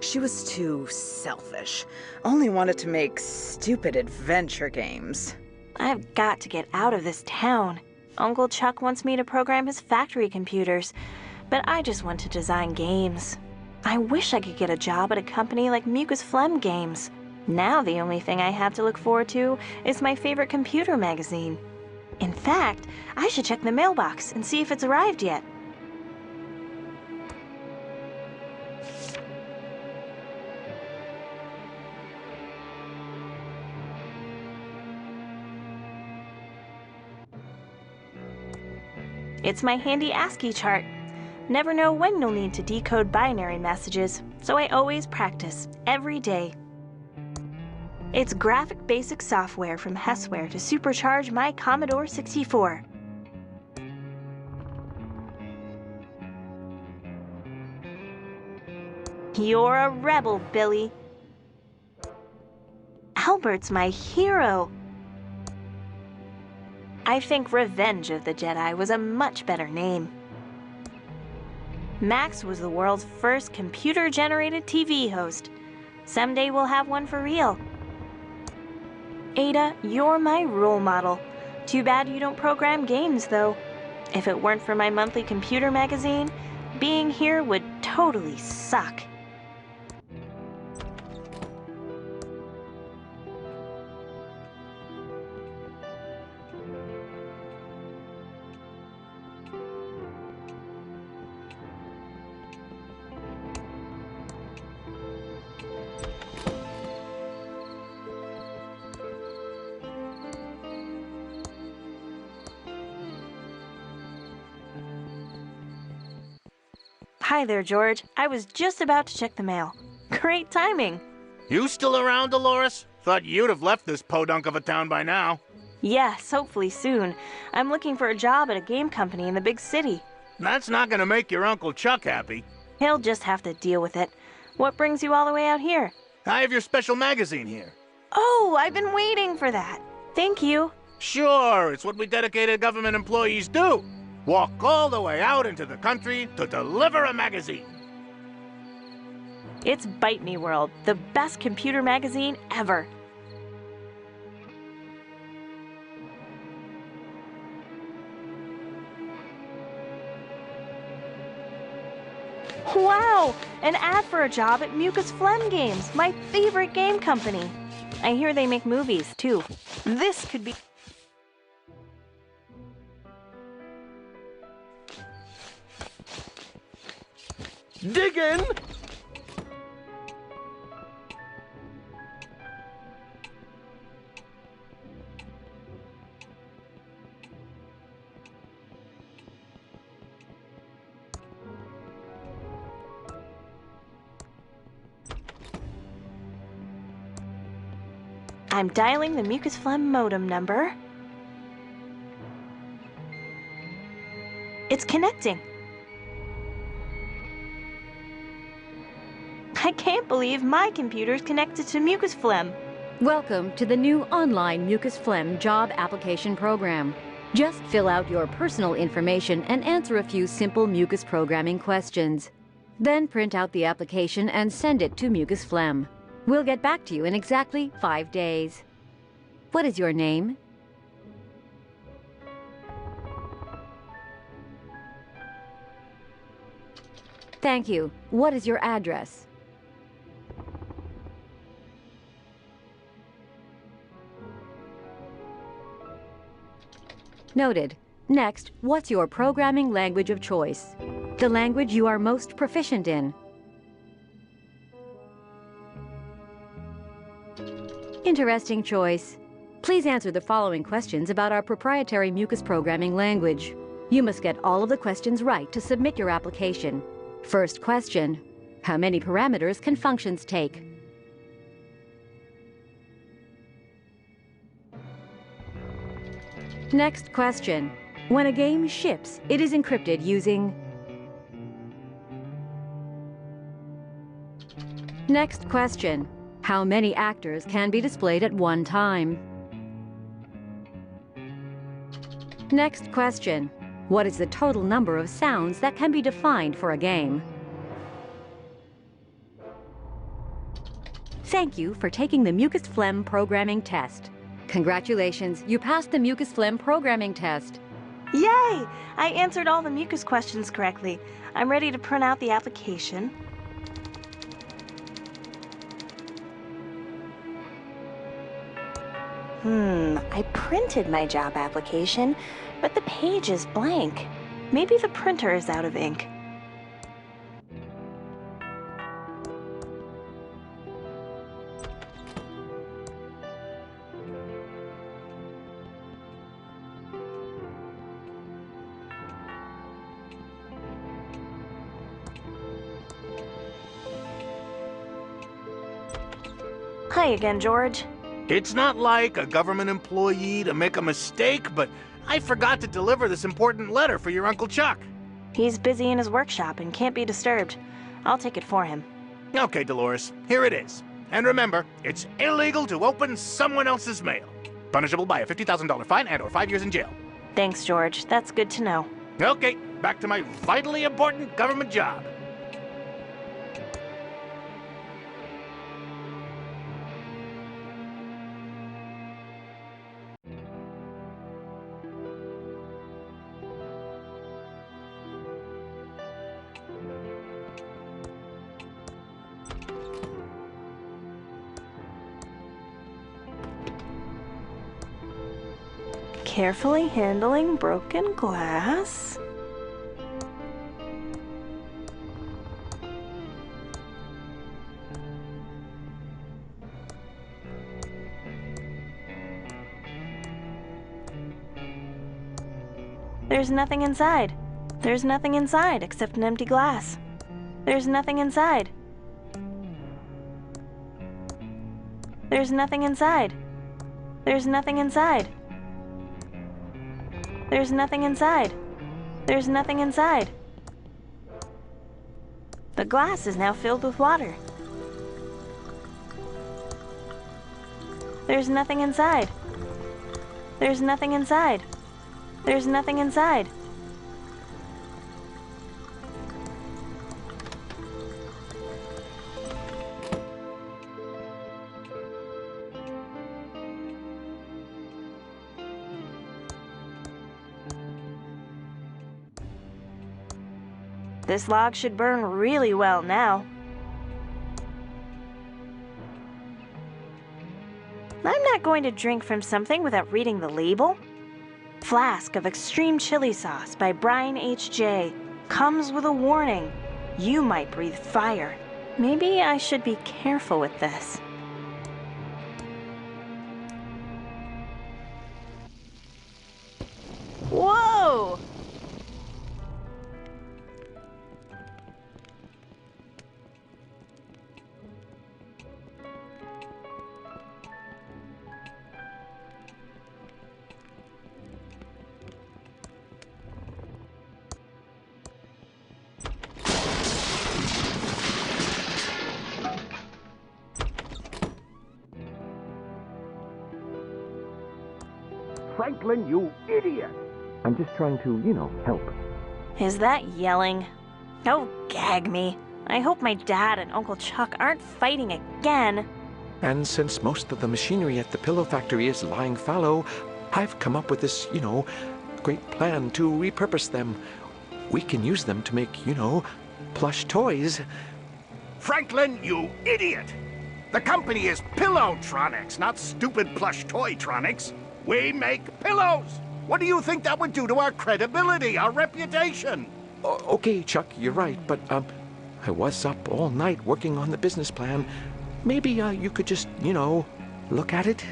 She was too selfish. Only wanted to make stupid adventure games. I've got to get out of this town. Uncle Chuck wants me to program his factory computers, but I just want to design games. I wish I could get a job at a company like Mucus Phlegm Games. Now the only thing I have to look forward to is my favorite computer magazine. In fact, I should check the mailbox and see if it's arrived yet. It's my handy ASCII chart. Never know when you'll need to decode binary messages, so I always practice, every day. It's graphic basic software from Hessware to supercharge my Commodore 64. You're a rebel, Billy. Albert's my hero. I think Revenge of the Jedi was a much better name. Max was the world's first computer-generated TV host. Someday we'll have one for real. Ada, you're my role model. Too bad you don't program games, though. If it weren't for my monthly computer magazine, being here would totally suck. Hi there, George. I was just about to check the mail. Great timing. You still around, Dolores? Thought you'd have left this podunk of a town by now. Yes, hopefully soon. I'm looking for a job at a game company in the big city. That's not gonna make your Uncle Chuck happy. He'll just have to deal with it. What brings you all the way out here? I have your special magazine here. Oh, I've been waiting for that. Thank you. Sure, it's what we dedicated government employees do. Walk all the way out into the country to deliver a magazine. It's Bite Me World, the best computer magazine ever. Wow! An ad for a job at Mucus Phlegm Games, my favorite game company. I hear they make movies, too. This could be... Dig in! I'm dialing the Mucus Phlegm modem number. It's connecting. I can't believe my computer's connected to Mucus Phlegm. Welcome to the new online Mucus Phlegm job application program. Just fill out your personal information and answer a few simple mucus programming questions. Then print out the application and send it to Mucus Phlegm. We'll get back to you in exactly 5 days. What is your name? Thank you. What is your address? Noted. Next, what's your programming language of choice? The language you are most proficient in. Interesting choice. Please answer the following questions about our proprietary mucus programming language. You must get all of the questions right to submit your application. First question: how many parameters can functions take? Next question: when a game ships, it is encrypted using... Next question: how many actors can be displayed at one time? Next question: what is the total number of sounds that can be defined for a game? Thank you for taking the mucus phlegm programming test. Congratulations, you passed the mucus phlegm programming test. Yay! I answered all the mucus questions correctly. I'm ready to print out the application. I printed my job application, but the page is blank. Maybe the printer is out of ink. Hi again, George. It's not like a government employee to make a mistake, but I forgot to deliver this important letter for your Uncle Chuck. He's busy in his workshop and can't be disturbed. I'll take it for him. Okay, Dolores, here it is. And remember, it's illegal to open someone else's mail. Punishable by a $50,000 fine and/or 5 years in jail. Thanks, George. That's good to know. Okay, back to my vitally important government job. Carefully handling broken glass. There's nothing inside. There's nothing inside except an empty glass. There's nothing inside. There's nothing inside. There's nothing inside. There's nothing inside. There's nothing inside. The glass is now filled with water. There's nothing inside. There's nothing inside. There's nothing inside. This log should burn really well now. I'm not going to drink from something without reading the label. Flask of extreme chili sauce by Brian H.J. Comes with a warning. You might breathe fire. Maybe I should be careful with this. Whoa! Franklin, you idiot! I'm just trying to, help. Is that yelling? Oh, gag me. I hope my dad and Uncle Chuck aren't fighting again. And since most of the machinery at the pillow factory is lying fallow, I've come up with this, great plan to repurpose them. We can use them to make, plush toys. Franklin, you idiot! The company is Pillowtronics, not stupid plush toytronics. We make pillows! What do you think that would do to our credibility, our reputation? Okay, Chuck, you're right, but, I was up all night working on the business plan. Maybe, you could just, look at it?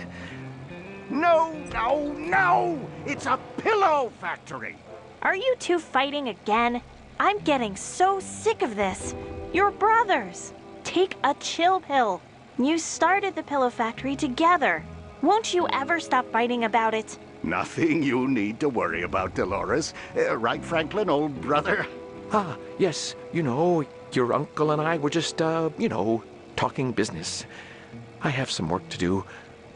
No, no, no! It's a pillow factory! Are you two fighting again? I'm getting so sick of this. You're brothers. Take a chill pill. You started the pillow factory together. Won't you ever stop fighting about it? Nothing you need to worry about, Dolores. Right, Franklin, old brother? Ah, yes, your uncle and I were just, talking business. I have some work to do.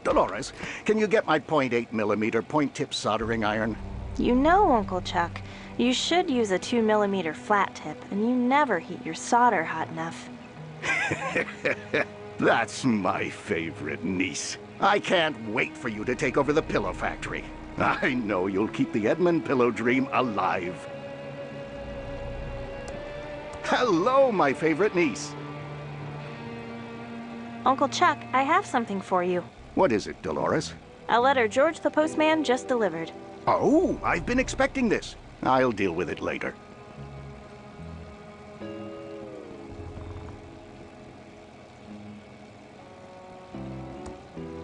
Dolores, can you get my .8mm point-tip soldering iron? You know, Uncle Chuck, you should use a 2mm flat tip, and you never heat your solder hot enough. That's my favorite niece. I can't wait for you to take over the pillow factory. I know you'll keep the Edmund pillow dream alive. Hello, my favorite niece. Uncle Chuck, I have something for you. What is it, Dolores? A letter George the postman just delivered. Oh, I've been expecting this. I'll deal with it later.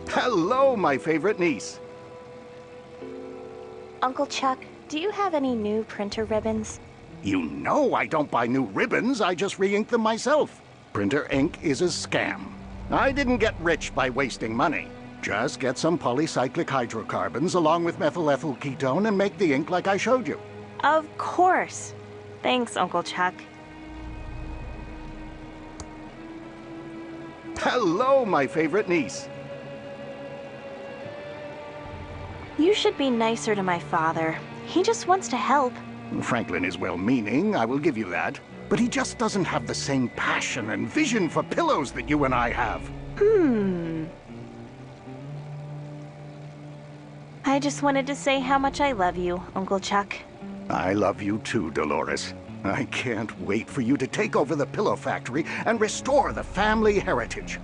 Hello, my favorite niece. Uncle Chuck, do you have any new printer ribbons? You know I don't buy new ribbons, I just re-ink them myself. Printer ink is a scam. I didn't get rich by wasting money. Just get some polycyclic hydrocarbons along with methyl ethyl ketone and make the ink like I showed you. Of course. Thanks, Uncle Chuck. Hello, my favorite niece. You should be nicer to my father. He just wants to help. Franklin is well-meaning, I will give you that. But he just doesn't have the same passion and vision for pillows that you and I have. I just wanted to say how much I love you, Uncle Chuck. I love you too, Dolores. I can't wait for you to take over the pillow factory and restore the family heritage.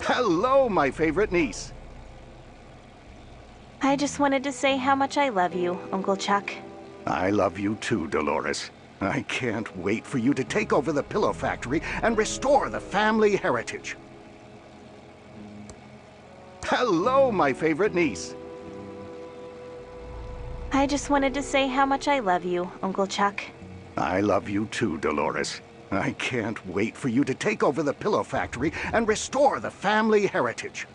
Hello, my favorite niece. I just wanted to say how much I love you, Uncle Chuck. I love you too, Dolores. I can't wait for you to take over the pillow factory and restore the family heritage. Hello, my favorite niece. I just wanted to say how much I love you, Uncle Chuck. I love you too, Dolores. I can't wait for you to take over the pillow factory and restore the family heritage.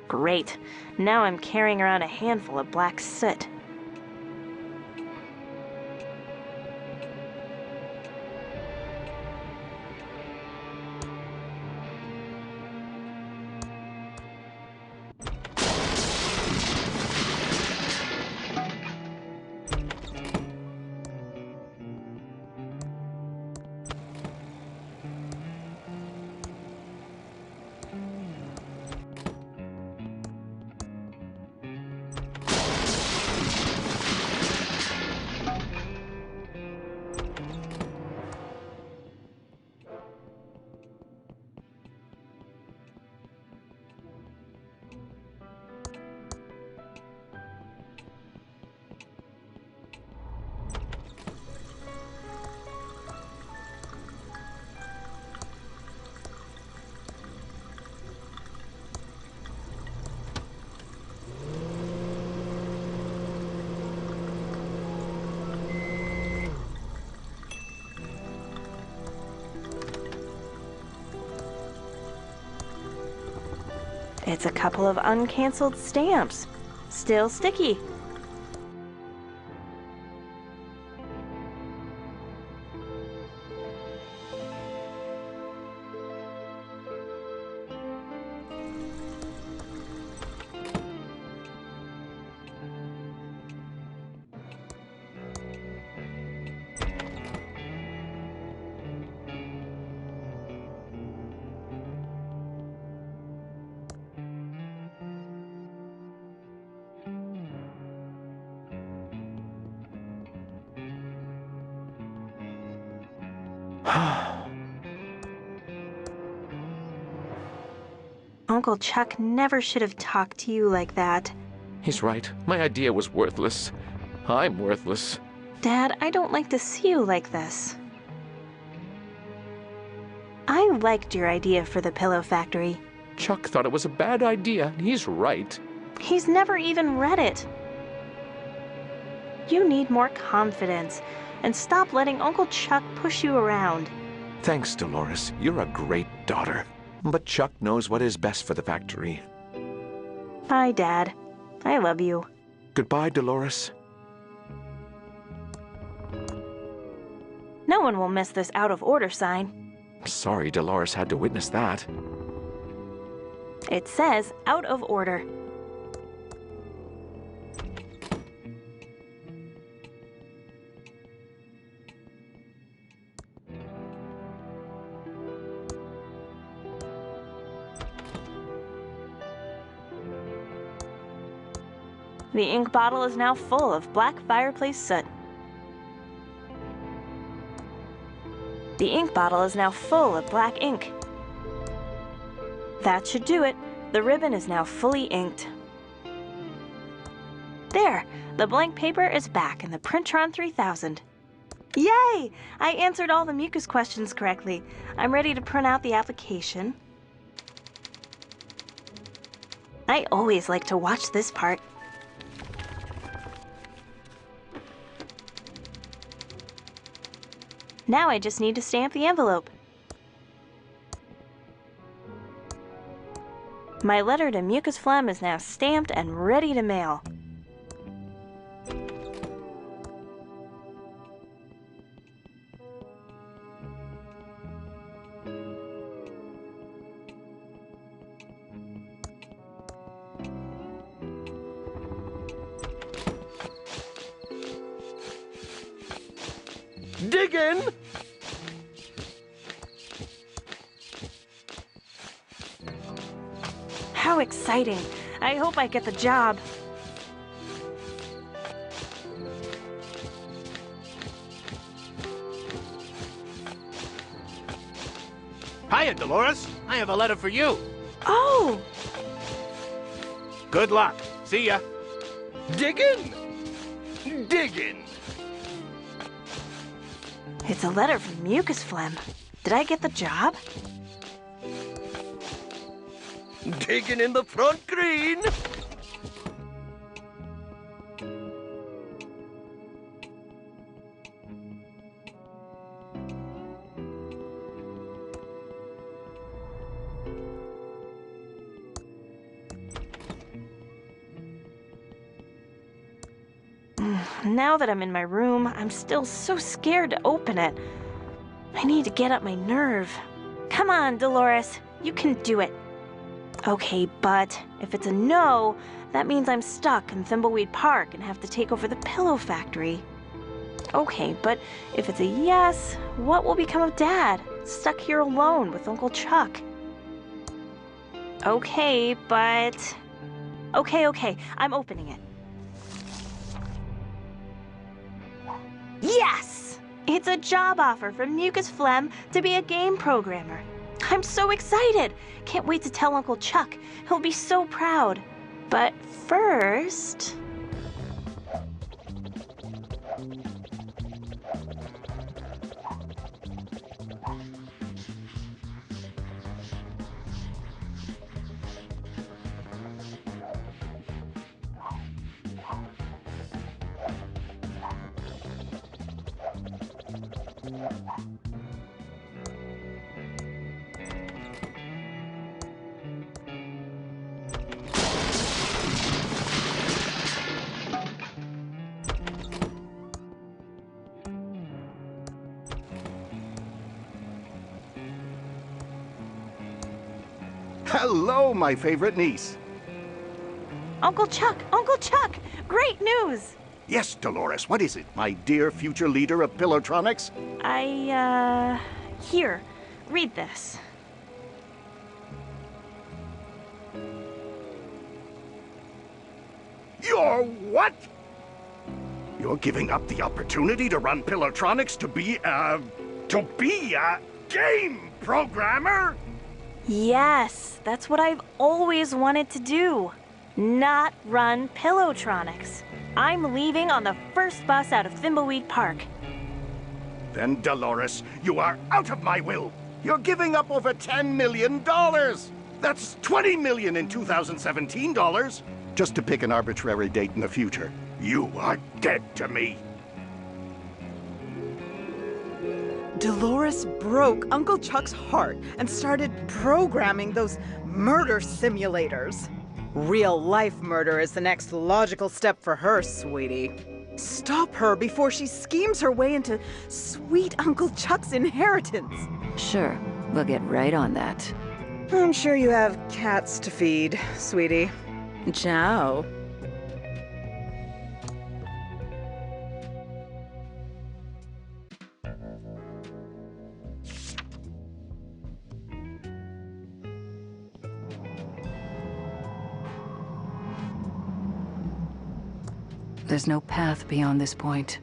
Great. Now I'm carrying around a handful of black soot. It's a couple of uncanceled stamps. Still sticky. Uncle Chuck never should have talked to you like that. He's right. My idea was worthless. I'm worthless. Dad, I don't like to see you like this. I liked your idea for the pillow factory. Chuck thought it was a bad idea. He's right. He's never even read it. You need more confidence, and stop letting Uncle Chuck push you around. Thanks, Dolores. You're a great daughter. But Chuck knows what is best for the factory. Bye, Dad. I love you. Goodbye, Dolores. No one will miss this out of order sign. Sorry Dolores had to witness that. It says out of order. The ink bottle is now full of black fireplace soot. The ink bottle is now full of black ink. That should do it. The ribbon is now fully inked. There! The blank paper is back in the Printron 3000. Yay! I answered all the mucus questions correctly. I'm ready to print out the application. I always like to watch this part. Now I just need to stamp the envelope. My letter to Mucus Phlegm is now stamped and ready to mail. Diggin'! How exciting! I hope I get the job. Hiya, Dolores. I have a letter for you. Oh! Good luck. See ya. Diggin'! Diggin'! It's a letter from Mucus Phlegm. Did I get the job? Diggin' in the front green! Now that I'm in my room, I'm still so scared to open it. I need to get up my nerve. Come on, Dolores. You can do it. Okay, but if it's a no, that means I'm stuck in Thimbleweed Park and have to take over the pillow factory. Okay, but if it's a yes, what will become of Dad? Stuck here alone with Uncle Chuck. Okay, but... Okay, I'm opening it. Yes! It's a job offer from Mucus Phlegm to be a game programmer. I'm so excited! Can't wait to tell Uncle Chuck. He'll be so proud. But first... Hello, my favorite niece. Uncle Chuck! Great news! Yes, Dolores, what is it, my dear future leader of Pillowtronics? Here, read this. You're what? You're giving up the opportunity to run Pillowtronics to be a game programmer? Yes, that's what I've always wanted to do. Not run Pillowtronics. I'm leaving on the first bus out of Thimbleweed Park. Then, Dolores, you are out of my will. You're giving up over $10 million. That's $20 million in 2017 dollars, just to pick an arbitrary date in the future. You are dead to me. Dolores broke Uncle Chuck's heart and started programming those murder simulators. Real-life murder is the next logical step for her, sweetie. Stop her before she schemes her way into sweet Uncle Chuck's inheritance. Sure, we'll get right on that. I'm sure you have cats to feed, sweetie. Ciao. There's no path beyond this point.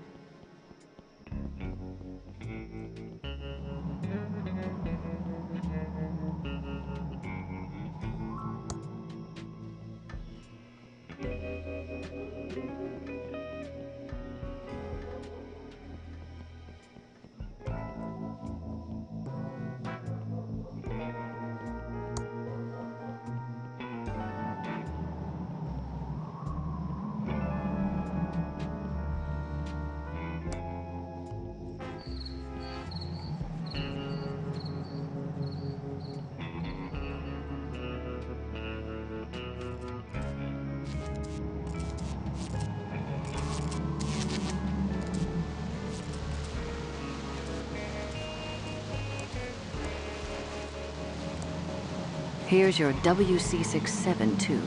Here's your WC67 tube.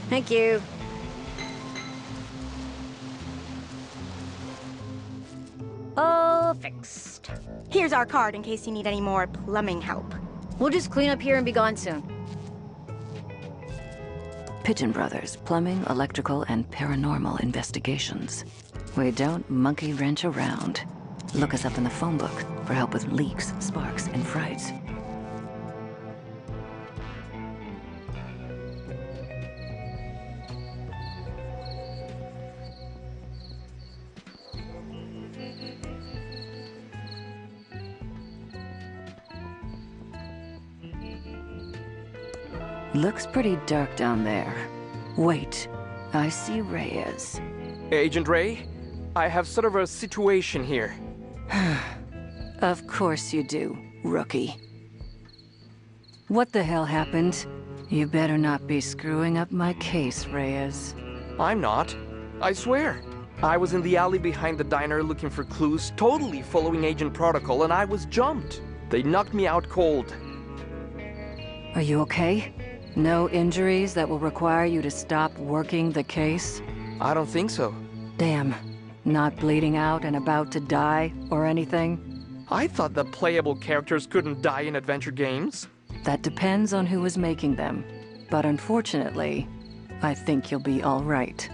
Thank you. All fixed. Here's our card in case you need any more plumbing help. We'll just clean up here and be gone soon. Pigeon Brothers, plumbing, electrical, and paranormal investigations. We don't monkey wrench around. Look us up in the phone book for help with leaks, sparks, and frights. Looks pretty dark down there. Wait, I see Reyes. Agent Ray, I have sort of a situation here. Of course you do, rookie. What the hell happened? You better not be screwing up my case, Reyes. I'm not. I swear. I was in the alley behind the diner looking for clues, totally following Agent Protocol, and I was jumped. They knocked me out cold. Are you okay? No injuries that will require you to stop working the case? I don't think so. Damn. Not bleeding out and about to die or anything? I thought the playable characters couldn't die in adventure games. That depends on who is making them. But unfortunately, I think you'll be all right.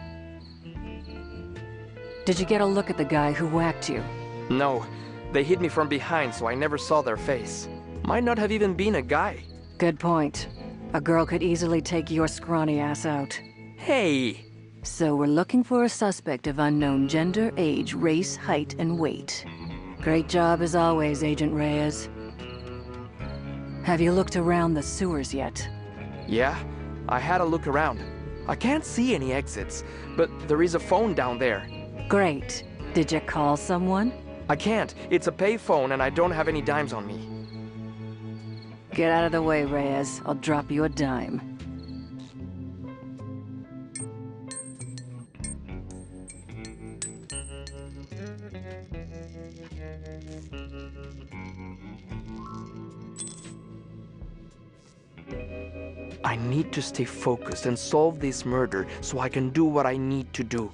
Did you get a look at the guy who whacked you? No. They hit me from behind, so I never saw their face. Might not have even been a guy. Good point. A girl could easily take your scrawny ass out. Hey! So we're looking for a suspect of unknown gender, age, race, height, and weight. Great job as always, Agent Reyes. Have you looked around the sewers yet? Yeah, I had a look around. I can't see any exits, but there is a phone down there. Great. Did you call someone? I can't. It's a payphone and I don't have any dimes on me. Get out of the way, Reyes. I'll drop you a dime. I need to stay focused and solve this murder so I can do what I need to do.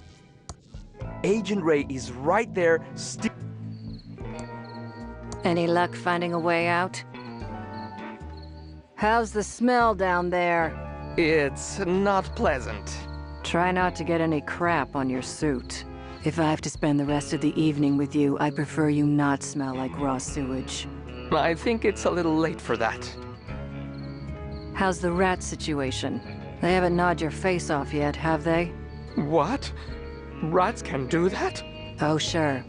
Agent Ray is right there, Any luck finding a way out? How's the smell down there? It's not pleasant. Try not to get any crap on your suit. If I have to spend the rest of the evening with you, I prefer you not smell like raw sewage. I think it's a little late for that. How's the rat situation? They haven't gnawed your face off yet, have they? What? Rats can do that? Oh, sure.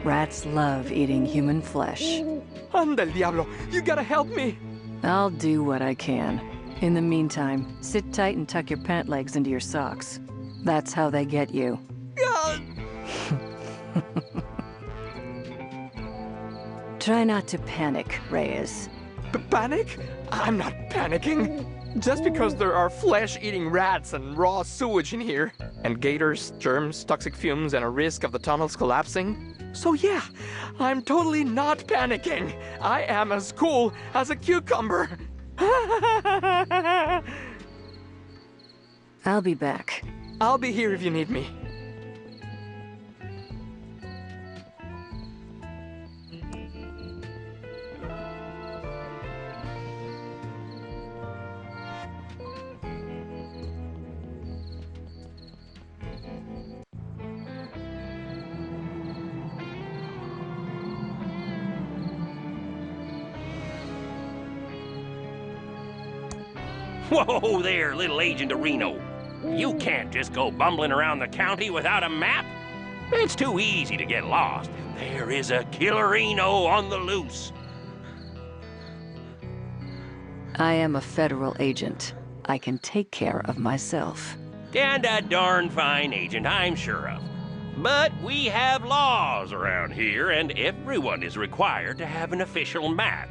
Rats love eating human flesh. Anda el diablo! You gotta help me! I'll do what I can. In the meantime, sit tight and tuck your pant legs into your socks. That's how they get you. Try not to panic, Reyes. Panic? I'm not panicking. Just because there are flesh-eating rats and raw sewage in here, and gators, germs, toxic fumes, and a risk of the tunnels collapsing. So yeah, I'm totally not panicking. I am as cool as a cucumber. I'll be back. I'll be here if you need me. Whoa there, little Agent Reno. You can't just go bumbling around the county without a map. It's too easy to get lost. There is a killerino on the loose. I am a federal agent. I can take care of myself. And a darn fine agent, I'm sure of. But we have laws around here, and everyone is required to have an official map.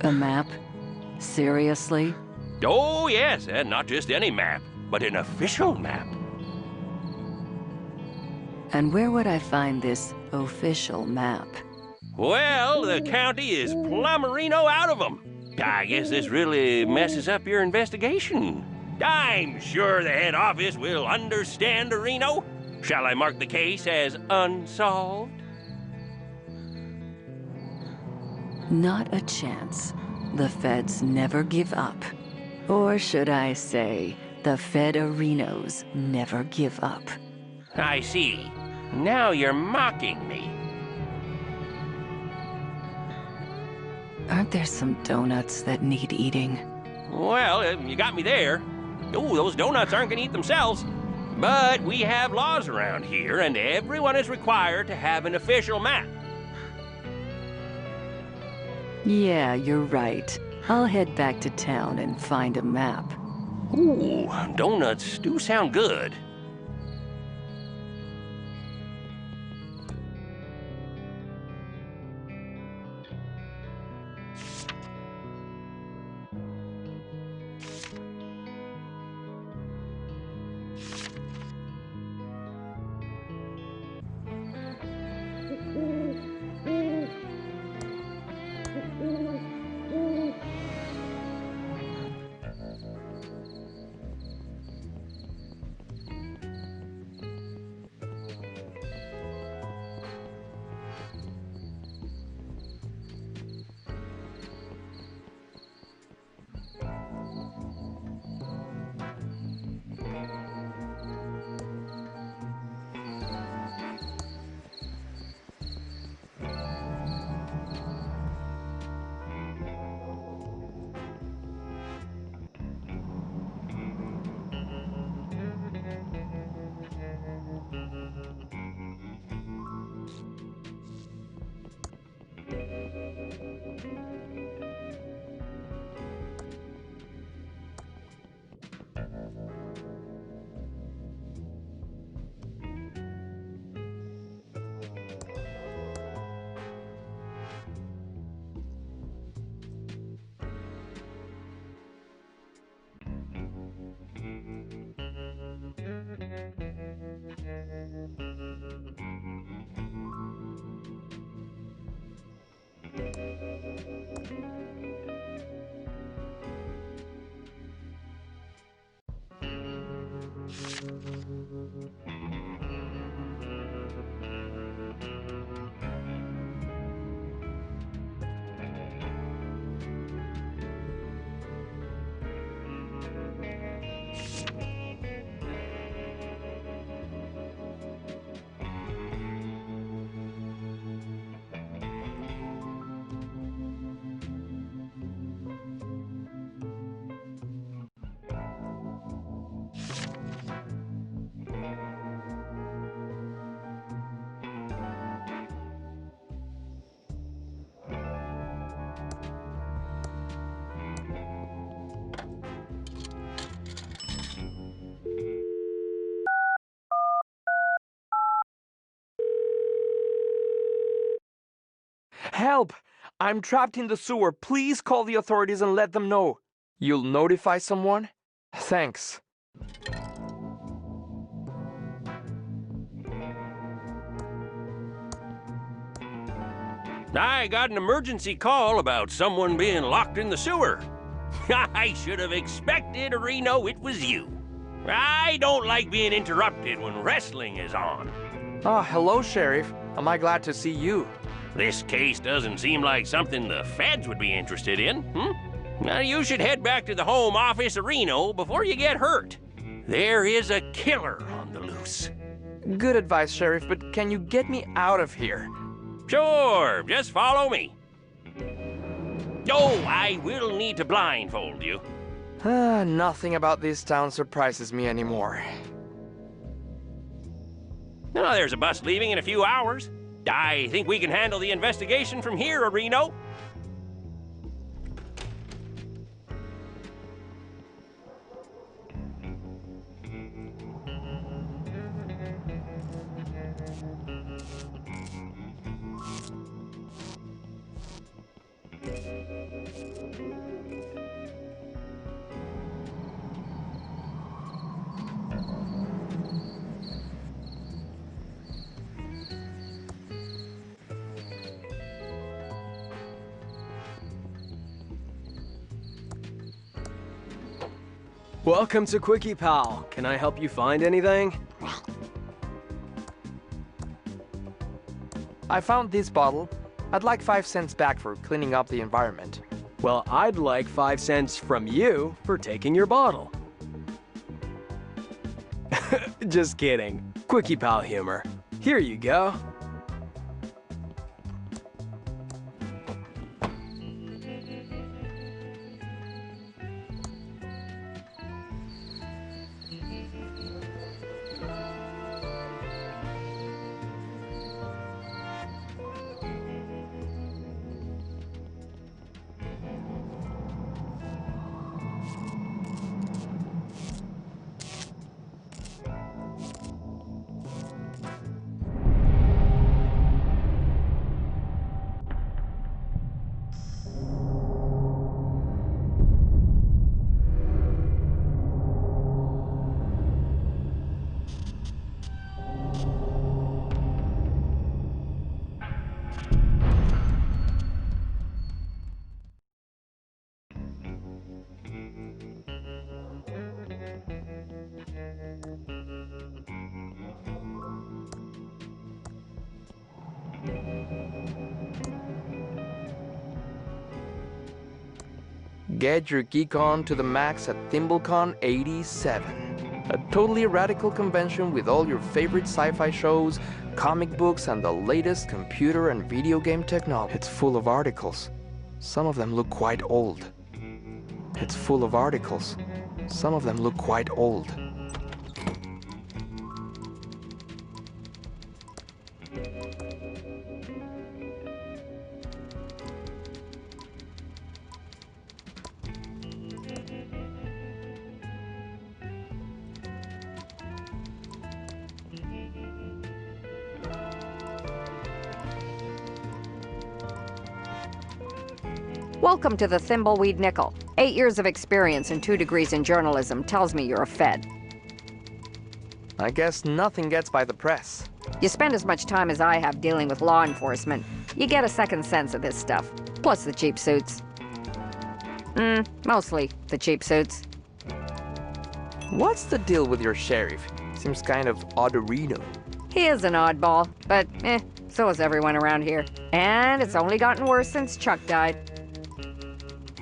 A map? Seriously? Oh, yes, and not just any map, but an official map. And where would I find this official map? Well, the county is plumberino out of them. I guess this really messes up your investigation. I'm sure the head office will understand, Reno. Shall I mark the case as unsolved? Not a chance. The feds never give up. Or should I say, the Federinos never give up. I see. Now you're mocking me. Aren't there some donuts that need eating? Well, you got me there. Oh, those donuts aren't gonna eat themselves. But we have laws around here, and everyone is required to have an official map. Yeah, you're right. I'll head back to town and find a map. Ooh, donuts do sound good. Help! I'm trapped in the sewer. Please call the authorities and let them know. You'll notify someone? Thanks. I got an emergency call about someone being locked in the sewer. I should have expected, Reno, it was you. I don't like being interrupted when wrestling is on. Ah, hello, Sheriff. Am I glad to see you? This case doesn't seem like something the feds would be interested in, Now, you should head back to the home office of Reno before you get hurt. There is a killer on the loose. Good advice, Sheriff, but can you get me out of here? Sure, just follow me. Oh, I will need to blindfold you. Nothing about this town surprises me anymore. Oh, there's a bus leaving in a few hours. I think we can handle the investigation from here, Reno. Welcome to Quickie Pal. Can I help you find anything? I found this bottle. I'd like 5 cents back for cleaning up the environment. Well, I'd like 5 cents from you for taking your bottle. Just kidding. Quickie Pal humor. Here you go. Get your geek on to the max at ThimbleCon 87. A totally radical convention with all your favorite sci-fi shows, comic books, and the latest computer and video game technology. It's full of articles. Some of them look quite old. It's full of articles. Some of them look quite old. Welcome to the Thimbleweed Nickel. 8 years of experience and 2 degrees in journalism tells me you're a Fed. I guess nothing gets by the press. You spend as much time as I have dealing with law enforcement, you get a second sense of this stuff. Plus the cheap suits. Mostly the cheap suits. What's the deal with your sheriff? Seems kind of odd-a-reno. He is an oddball, but so is everyone around here. And it's only gotten worse since Chuck died.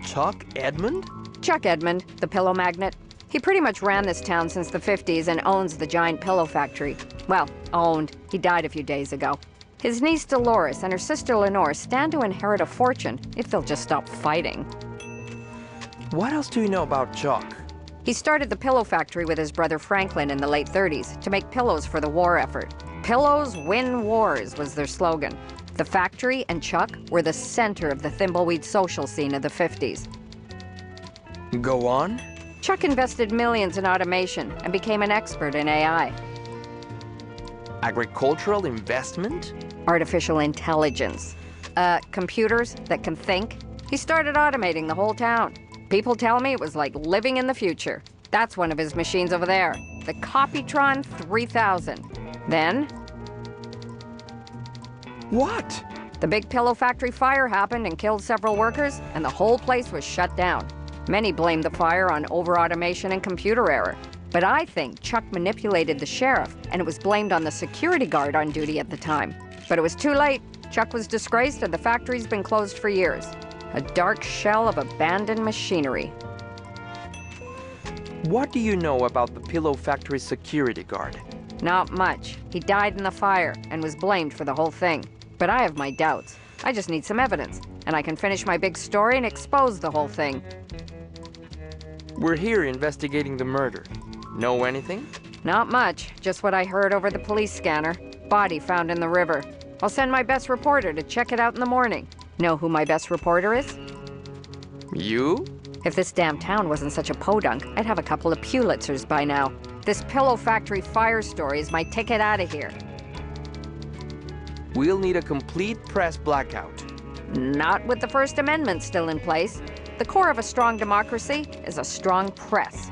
Chuck Edmund? Chuck Edmund, the pillow magnate. He pretty much ran this town since the 50s and owns the giant pillow factory. Well, owned. He died a few days ago. His niece Dolores and her sister Lenore stand to inherit a fortune if they'll just stop fighting. What else do you know about Chuck? He started the pillow factory with his brother Franklin in the late 30s to make pillows for the war effort. Pillows win wars was their slogan. The factory and Chuck were the center of the Thimbleweed social scene of the 50s. Go on. Chuck invested millions in automation and became an expert in AI. Agricultural investment? Artificial intelligence. computers that can think. He started automating the whole town. People tell me it was like living in the future. That's one of his machines over there, the Copytron 3000. Then... What? The big pillow factory fire happened and killed several workers, and the whole place was shut down. Many blamed the fire on over-automation and computer error. But I think Chuck manipulated the sheriff, and it was blamed on the security guard on duty at the time. But it was too late. Chuck was disgraced, and the factory's been closed for years. A dark shell of abandoned machinery. What do you know about the pillow factory security guard? Not much. He died in the fire and was blamed for the whole thing. But I have my doubts. I just need some evidence, and I can finish my big story and expose the whole thing. We're here investigating the murder. Know anything? Not much. Just what I heard over the police scanner. Body found in the river. I'll send my best reporter to check it out in the morning. Know who my best reporter is? You? If this damn town wasn't such a podunk, I'd have a couple of Pulitzers by now. This pillow factory fire story is my ticket out of here. We'll need a complete press blackout. Not with the First Amendment still in place. The core of a strong democracy is a strong press.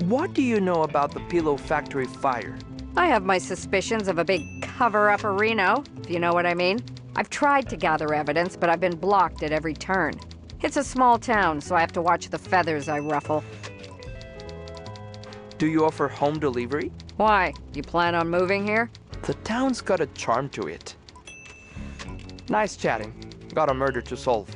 What do you know about the pillow factory fire? I have my suspicions of a big cover-up Reno, if you know what I mean. I've tried to gather evidence, but I've been blocked at every turn. It's a small town, so I have to watch the feathers I ruffle. Do you offer home delivery? Why? You plan on moving here? The town's got a charm to it. Nice chatting. Got a murder to solve.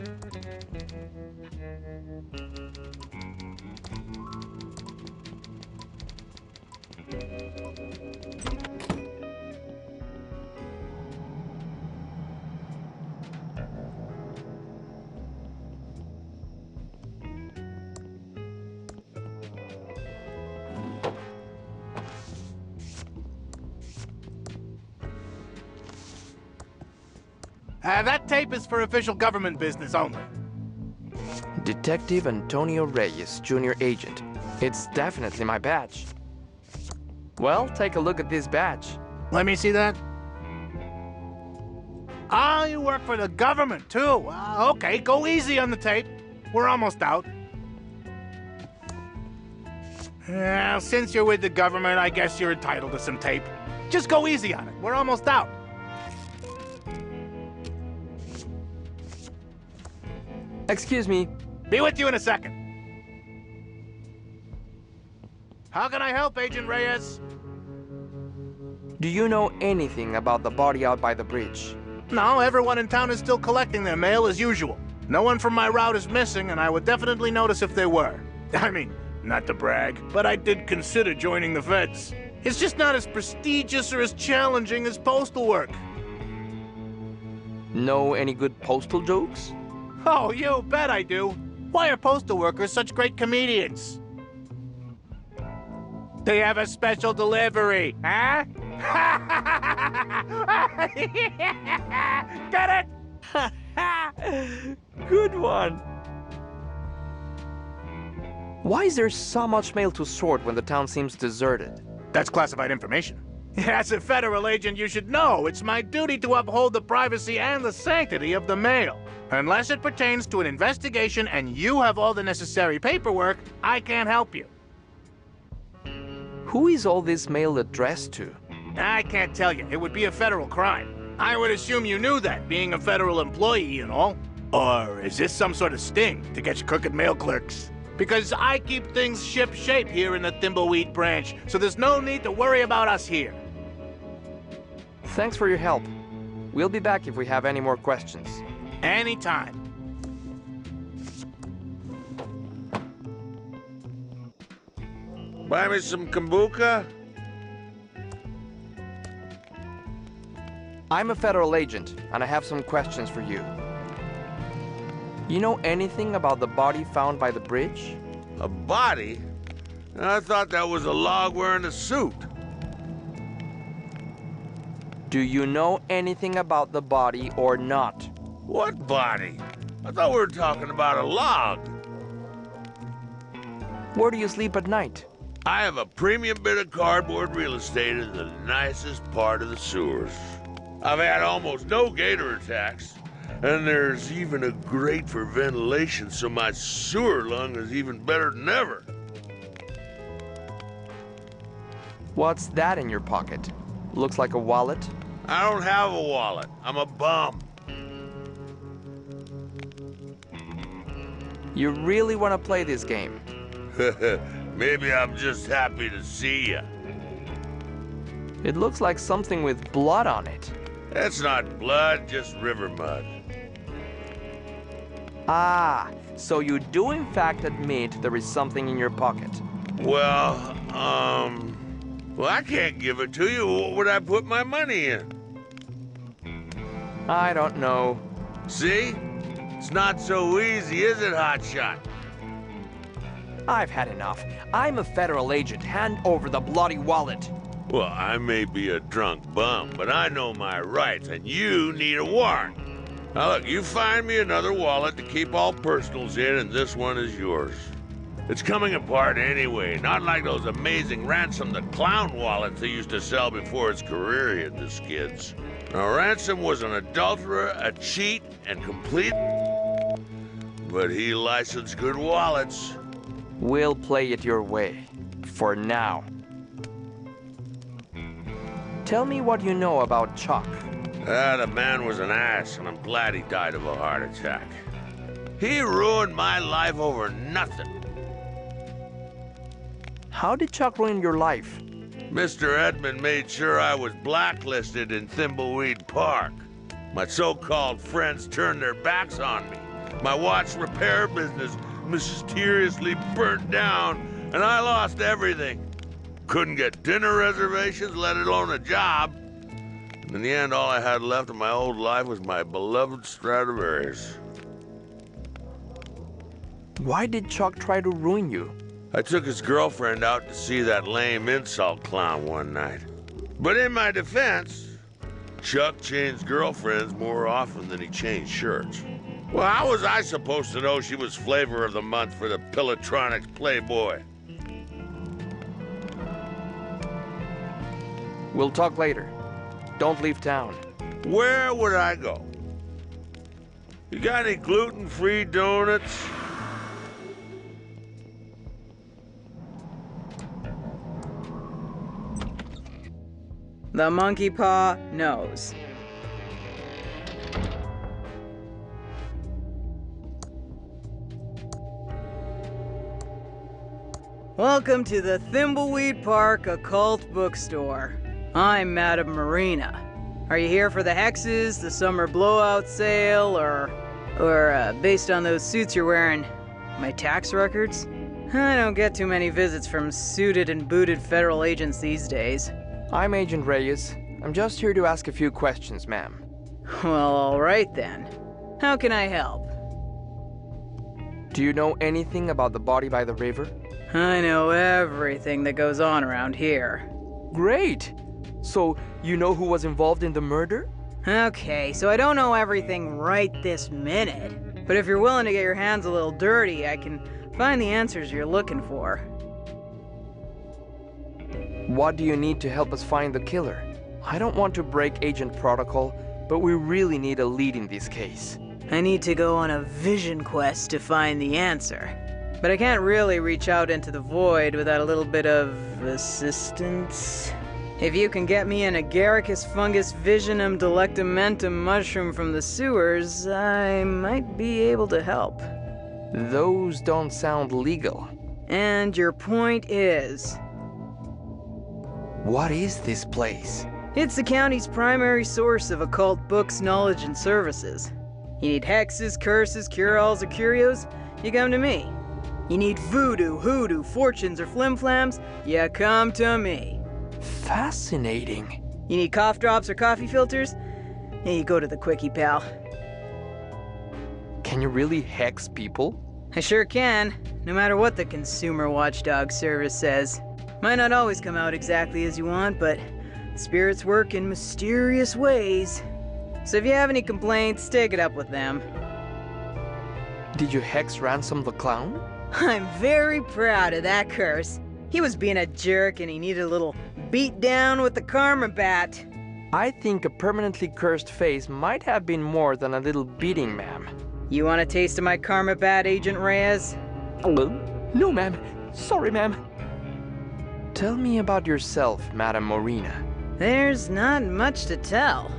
That tape is for official government business only. Detective Antonio Reyes, Junior Agent. It's definitely my badge. Well, take a look at this badge. Let me see that. Ah, you work for the government, too. Okay, go easy on the tape. We're almost out. Since you're with the government, I guess you're entitled to some tape. Just go easy on it. We're almost out. Excuse me. Be with you in a second. How can I help, Agent Reyes? Do you know anything about the body out by the bridge? No, everyone in town is still collecting their mail as usual. No one from my route is missing, and I would definitely notice if they were. I mean, not to brag, but I did consider joining the feds. It's just not as prestigious or as challenging as postal work. Know any good postal jokes? Oh, you bet I do. Why are postal workers such great comedians? They have a special delivery, huh? Get it? Good one. Why is there so much mail to sort when the town seems deserted? That's classified information. As a federal agent, you should know it's my duty to uphold the privacy and the sanctity of the mail. Unless it pertains to an investigation and you have all the necessary paperwork, I can't help you. Who is all this mail addressed to? I can't tell you. It would be a federal crime. I would assume you knew that, being a federal employee and all. Or is this some sort of sting to catch crooked mail clerks? Because I keep things ship-shape here in the Thimbleweed branch, so there's no need to worry about us here. Thanks for your help. We'll be back if we have any more questions. Anytime. Buy me some kombucha? I'm a federal agent, and I have some questions for you. You know anything about the body found by the bridge? A body? I thought that was a log wearing a suit. Do you know anything about the body or not? What body? I thought we were talking about a log. Where do you sleep at night? I have a premium bit of cardboard real estate in the nicest part of the sewers. I've had almost no gator attacks, and there's even a grate for ventilation, so my sewer lung is even better than ever. What's that in your pocket? Looks like a wallet. I don't have a wallet. I'm a bum. You really want to play this game? Maybe I'm just happy to see you. It looks like something with blood on it. That's not blood, just river mud. Ah, so you do in fact admit there is something in your pocket. Well, I can't give it to you. What would I put my money in? I don't know. See? It's not so easy, is it, hotshot? I've had enough. I'm a federal agent. Hand over the bloody wallet. Well, I may be a drunk bum, but I know my rights, and you need a warrant. Now look, you find me another wallet to keep all personals in, and this one is yours. It's coming apart anyway, not like those amazing Ransom the Clown wallets they used to sell before his career hit the skids. Now, Ransom was an adulterer, a cheat, and complete... but he licensed good wallets. We'll play it your way. For now. Tell me what you know about Chuck. The man was an ass, and I'm glad he died of a heart attack. He ruined my life over nothing. How did Chuck ruin your life? Mr. Edmund made sure I was blacklisted in Thimbleweed Park. My so-called friends turned their backs on me. My watch repair business mysteriously burnt down, and I lost everything. Couldn't get dinner reservations, let alone a job. In the end, all I had left of my old life was my beloved Stradivarius. Why did Chuck try to ruin you? I took his girlfriend out to see that lame insult clown one night. But in my defense, Chuck changed girlfriends more often than he changed shirts. Well, how was I supposed to know she was flavor of the month for the Pilotronics Playboy? We'll talk later. Don't leave town. Where would I go? You got any gluten-free donuts? The monkey paw knows. Welcome to the Thimbleweed Park Occult Bookstore. I'm Madam Marina. Are you here for the hexes, the summer blowout sale, or based on those suits you're wearing, my tax records? I don't get too many visits from suited and booted federal agents these days. I'm Agent Reyes. I'm just here to ask a few questions, ma'am. Well, all right then. How can I help? Do you know anything about the body by the river? I know everything that goes on around here. Great! So, you know who was involved in the murder? Okay, so I don't know everything right this minute. But if you're willing to get your hands a little dirty, I can find the answers you're looking for. What do you need to help us find the killer? I don't want to break agent protocol, but we really need a lead in this case. I need to go on a vision quest to find the answer. But I can't really reach out into the void without a little bit of assistance. If you can get me an agaricus fungus visionum delectamentum mushroom from the sewers, I might be able to help. Those don't sound legal. And your point is? What is this place? It's the county's primary source of occult books, knowledge, and services. You need hexes, curses, cure-alls, or curios? You come to me. You need voodoo, hoodoo, fortunes, or flim-flams? You come to me. Fascinating. You need cough drops or coffee filters? Yeah, you go to the quickie, pal. Can you really hex people? I sure can, no matter what the Consumer Watchdog Service says. Might not always come out exactly as you want, but spirits work in mysterious ways. So if you have any complaints, take it up with them. Did you hex Ransom the Clown? I'm very proud of that curse. He was being a jerk and he needed a little beat down with the karma bat. I think a permanently cursed face might have been more than a little beating, ma'am. You want a taste of my karma bat, Agent Reyes? No, ma'am. Sorry, ma'am. Tell me about yourself, Madame Morena. There's not much to tell.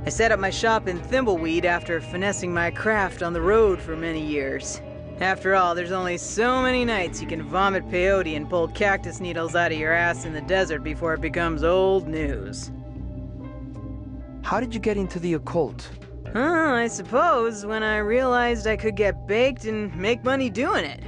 I set up my shop in Thimbleweed after finessing my craft on the road for many years. After all, there's only so many nights you can vomit peyote and pull cactus needles out of your ass in the desert before it becomes old news. How did you get into the occult? I suppose when I realized I could get baked and make money doing it.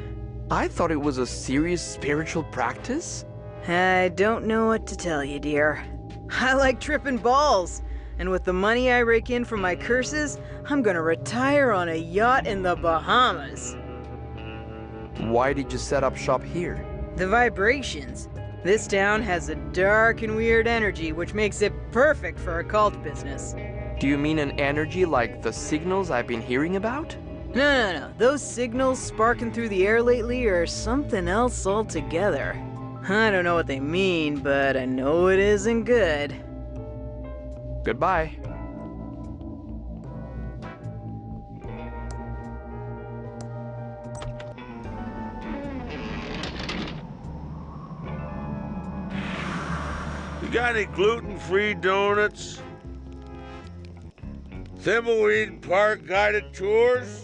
I thought it was a serious spiritual practice. I don't know what to tell you, dear. I like tripping balls, and with the money I rake in from my curses, I'm gonna retire on a yacht in the Bahamas. Why did you set up shop here? The vibrations. This town has a dark and weird energy, which makes it perfect for occult business. Do you mean an energy like the signals I've been hearing about? No. Those signals sparking through the air lately are something else altogether. I don't know what they mean, but I know it isn't good. Goodbye. You got any gluten-free donuts? Thimbleweed Park guided tours?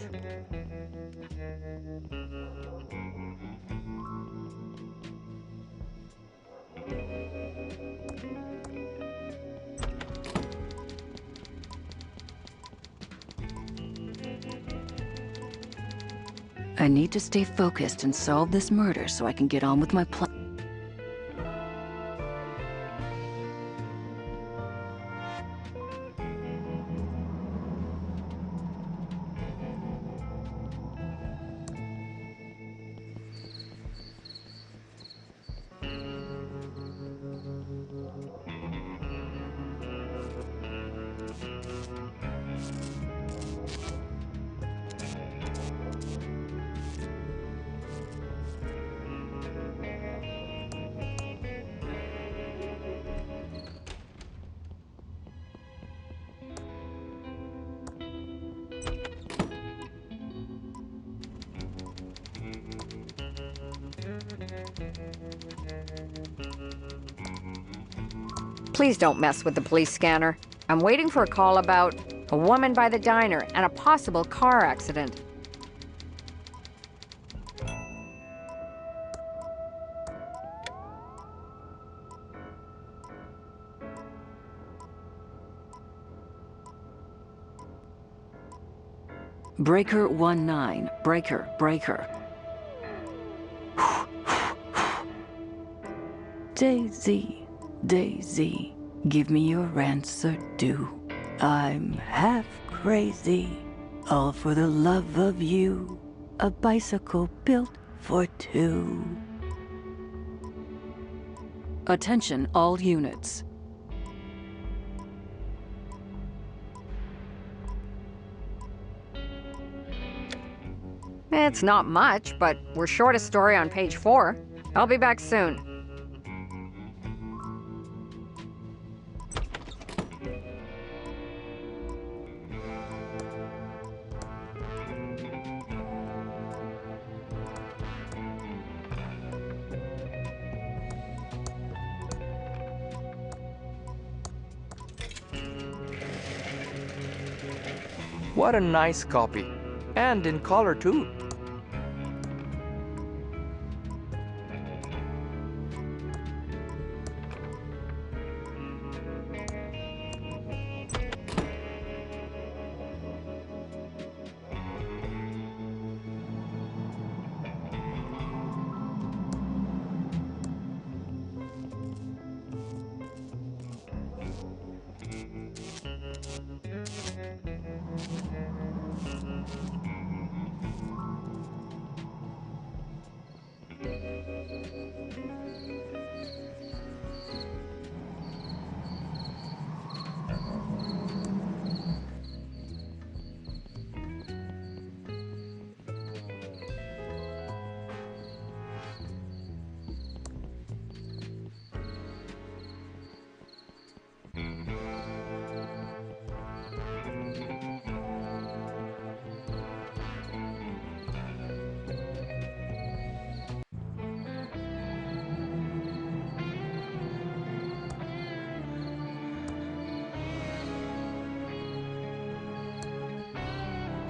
I need to stay focused and solve this murder so I can get on with my plan. Please don't mess with the police scanner. I'm waiting for a call about a woman by the diner and a possible car accident. Breaker 19. Breaker. Daisy, give me your answer due. I'm half crazy, all for the love of you. A bicycle built for two. Attention all units. It's not much, but we're short a story on page 4. I'll be back soon. What a nice copy. And in color too.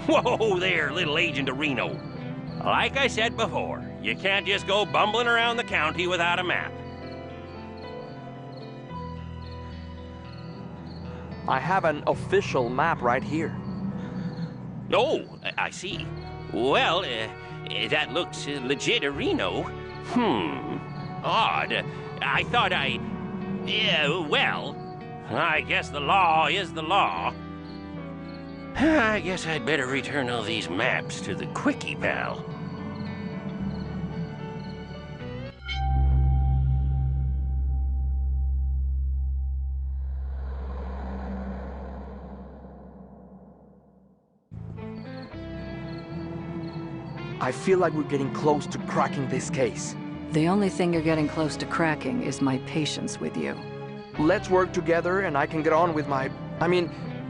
Whoa there, little Agent of Reno. Like I said before, you can't just go bumbling around the county without a map. I have an official map right here. Oh, I see. Well, that looks legit, Reno. Odd. I thought well, I guess the law is the law. I guess I'd better return all these maps to the Quickie Pal. I feel like we're getting close to cracking this case. The only thing you're getting close to cracking is my patience with you. Let's work together and I can get on with my...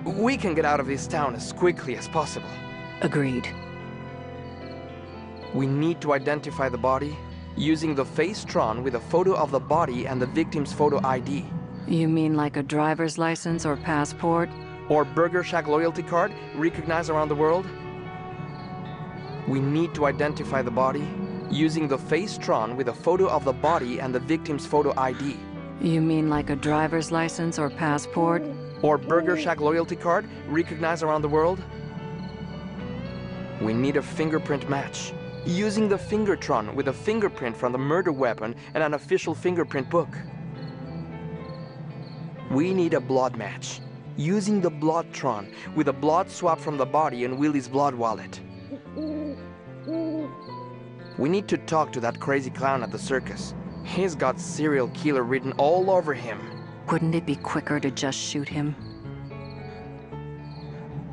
we can get out of this town as quickly as possible. Agreed. We need to identify the body using the Facetron with a photo of the body and the victim's photo ID. You mean like a driver's license or passport? Or Burger Shack loyalty card recognized around the world? We need to identify the body using the Facetron with a photo of the body and the victim's photo ID. You mean like a driver's license or passport? Or Burger Shack loyalty card recognized around the world? We need a fingerprint match using the Fingertron with a fingerprint from the murder weapon and an official fingerprint book. We need a blood match using the Bloodtron with a blood swab from the body and Willie's blood wallet. We need to talk to that crazy clown at the circus. He's got serial killer written all over him. Wouldn't it be quicker to just shoot him?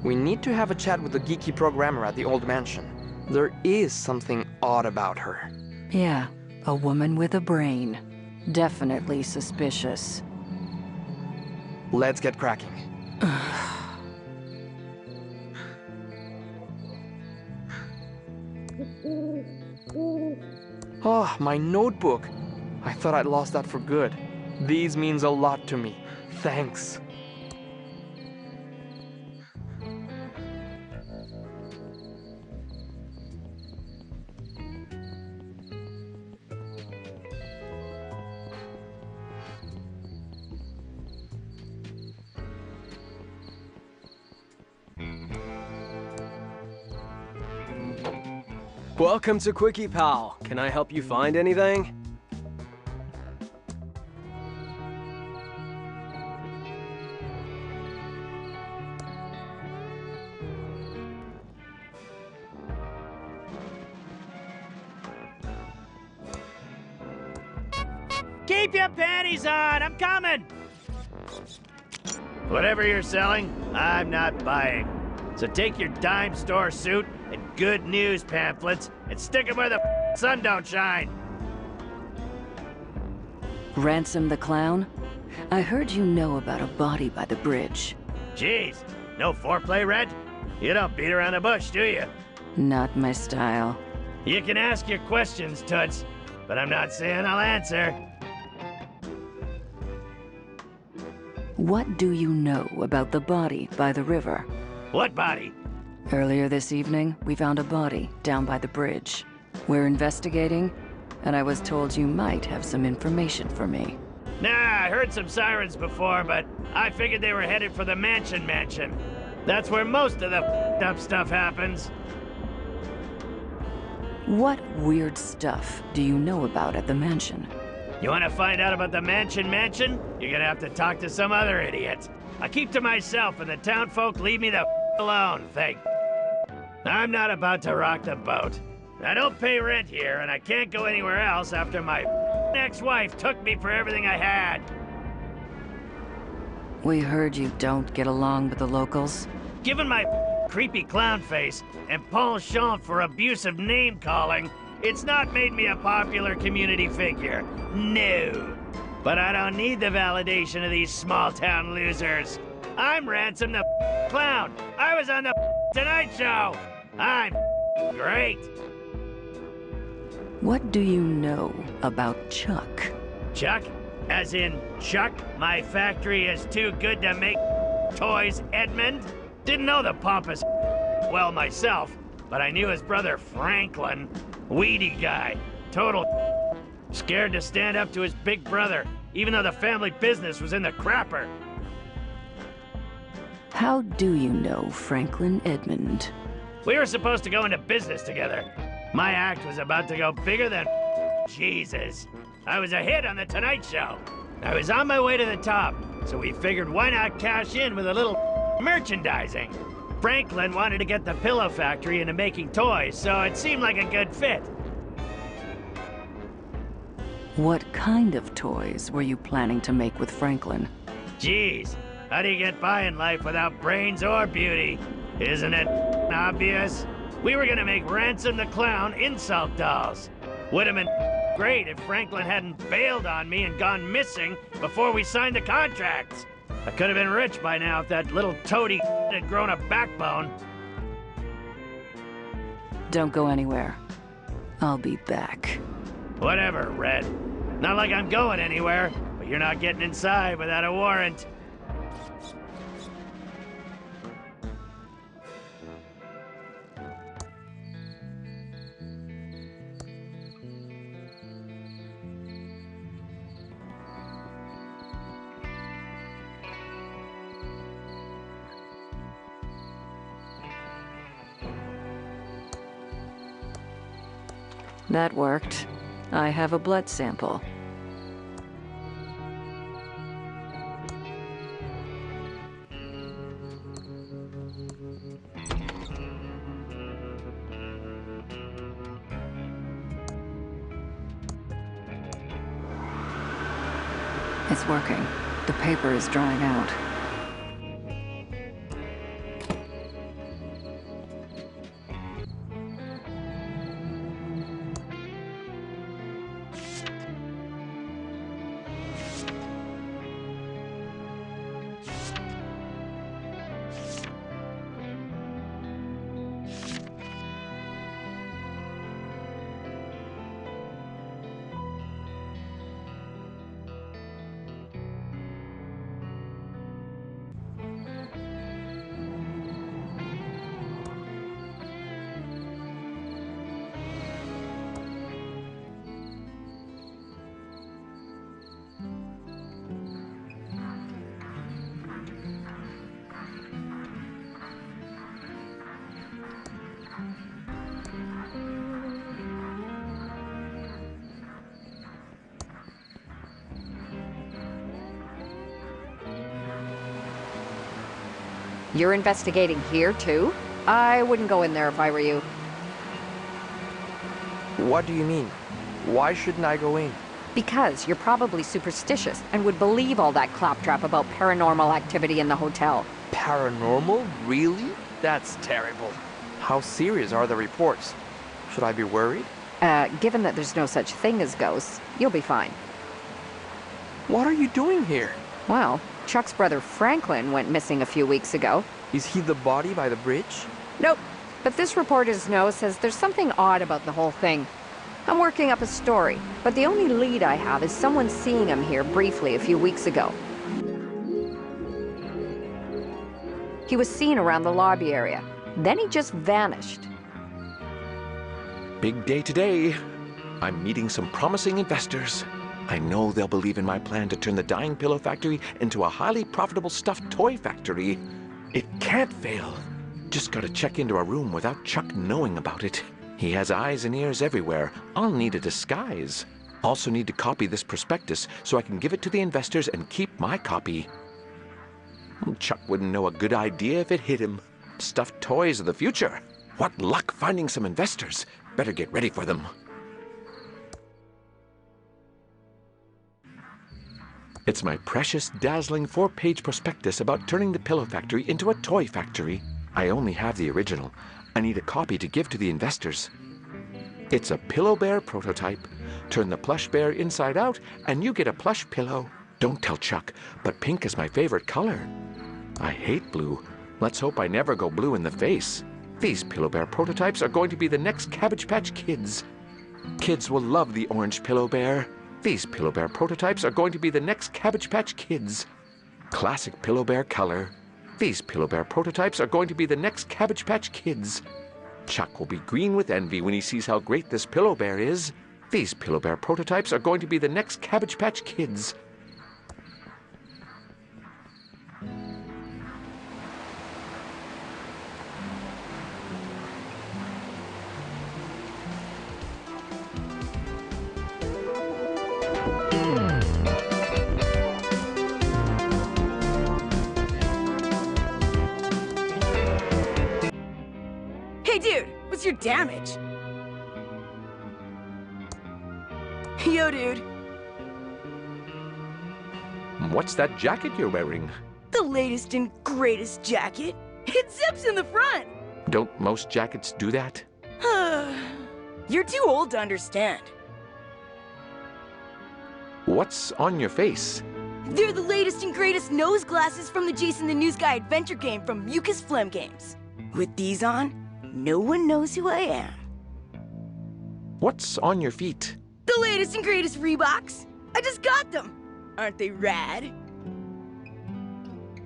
We need to have a chat with the geeky programmer at the old mansion. There is something odd about her. Yeah, a woman with a brain. Definitely suspicious. Let's get cracking. Oh, my notebook. I thought I'd lost that for good. These means a lot to me. Thanks. Welcome to Quickie Pal. Can I help you find anything? Keep your panties on! I'm coming! Whatever you're selling, I'm not buying. So take your dime store suit and good news pamphlets and stick them where the sun don't shine. Ransom the clown? I heard you know about a body by the bridge. Jeez, no foreplay, Red? You don't beat around the bush, do you? Not my style. You can ask your questions, Toots, but I'm not saying I'll answer. What do you know about the body by the river? What body? Earlier this evening, we found a body down by the bridge. We're investigating, and I was told you might have some information for me. Nah, I heard some sirens before, but I figured they were headed for the Mansion. That's where most of the up stuff happens. What weird stuff do you know about at the mansion? You want to find out about the Mansion? You're gonna have to talk to some other idiot. I keep to myself, and the town folk leave me the alone, I'm not about to rock the boat. I don't pay rent here, and I can't go anywhere else after my ex-wife took me for everything I had. We heard you don't get along with the locals. Given my creepy clown face and penchant for abusive name-calling, it's not made me a popular community figure. No. But I don't need the validation of these small-town losers. I'm Ransom the Clown. I was on the Tonight Show. I'm great. What do you know about Chuck? Chuck? As in, Chuck, my factory is too good to make toys, Edmund? Didn't know the pompous well myself, but I knew his brother Franklin. Weedy guy. Total scared to stand up to his big brother, even though the family business was in the crapper. How do you know Franklin Edmund? We were supposed to go into business together. My act was about to go bigger than Jesus. I was a hit on The Tonight Show. I was on my way to the top, so we figured why not cash in with a little merchandising. Franklin wanted to get the pillow factory into making toys, so it seemed like a good fit. What kind of toys were you planning to make with Franklin? Jeez, how do you get by in life without brains or beauty? Isn't it obvious? We were gonna make Ransom the Clown insult dolls. Would have been great if Franklin hadn't bailed on me and gone missing before we signed the contracts. I could have been rich by now if that little toady had grown a backbone. Don't go anywhere. I'll be back. Whatever, Red. Not like I'm going anywhere, but you're not getting inside without a warrant. That worked. I have a blood sample. It's working. The paper is drying out. You're investigating here, too? I wouldn't go in there if I were you. What do you mean? Why shouldn't I go in? Because you're probably superstitious and would believe all that claptrap about paranormal activity in the hotel. Paranormal? Really? That's terrible. How serious are the reports? Should I be worried? Given that there's no such thing as ghosts, you'll be fine. What are you doing here? Well, Chuck's brother Franklin went missing a few weeks ago. Is he the body by the bridge? Nope. But this reporter's note says there's something odd about the whole thing. I'm working up a story, but the only lead I have is someone seeing him here briefly a few weeks ago. He was seen around the lobby area. Then he just vanished. Big day today. I'm meeting some promising investors. I know they'll believe in my plan to turn the dying pillow factory into a highly profitable stuffed toy factory. It can't fail. Just gotta check into a room without Chuck knowing about it. He has eyes and ears everywhere. I'll need a disguise. Also need to copy this prospectus so I can give it to the investors and keep my copy. Chuck wouldn't know a good idea if it hit him. Stuffed toys of the future. What luck finding some investors. Better get ready for them. It's my precious, dazzling 4-page prospectus about turning the pillow factory into a toy factory. I only have the original. I need a copy to give to the investors. It's a pillow bear prototype. Turn the plush bear inside out, and you get a plush pillow. Don't tell Chuck, but pink is my favorite color. I hate blue. Let's hope I never go blue in the face. These pillow bear prototypes are going to be the next Cabbage Patch Kids. Kids will love the orange pillow bear. These pillow bear prototypes are going to be the next Cabbage Patch Kids. Classic pillow bear color. These Pillow Bear prototypes are going to be the next Cabbage Patch Kids. Chuck will be green with envy when he sees how great this Pillow Bear is. These Pillow Bear prototypes are going to be the next Cabbage Patch Kids. Hey dude, what's your damage? Yo dude. What's that jacket you're wearing? The latest and greatest jacket. It zips in the front. Don't most jackets do that? You're too old to understand. What's on your face? They're the latest and greatest nose glasses from the Jason the News Guy adventure game from Mucus Phlegm Games. With these on, no one knows who I am. What's on your feet? The latest and greatest Reeboks. I just got them. Aren't they rad?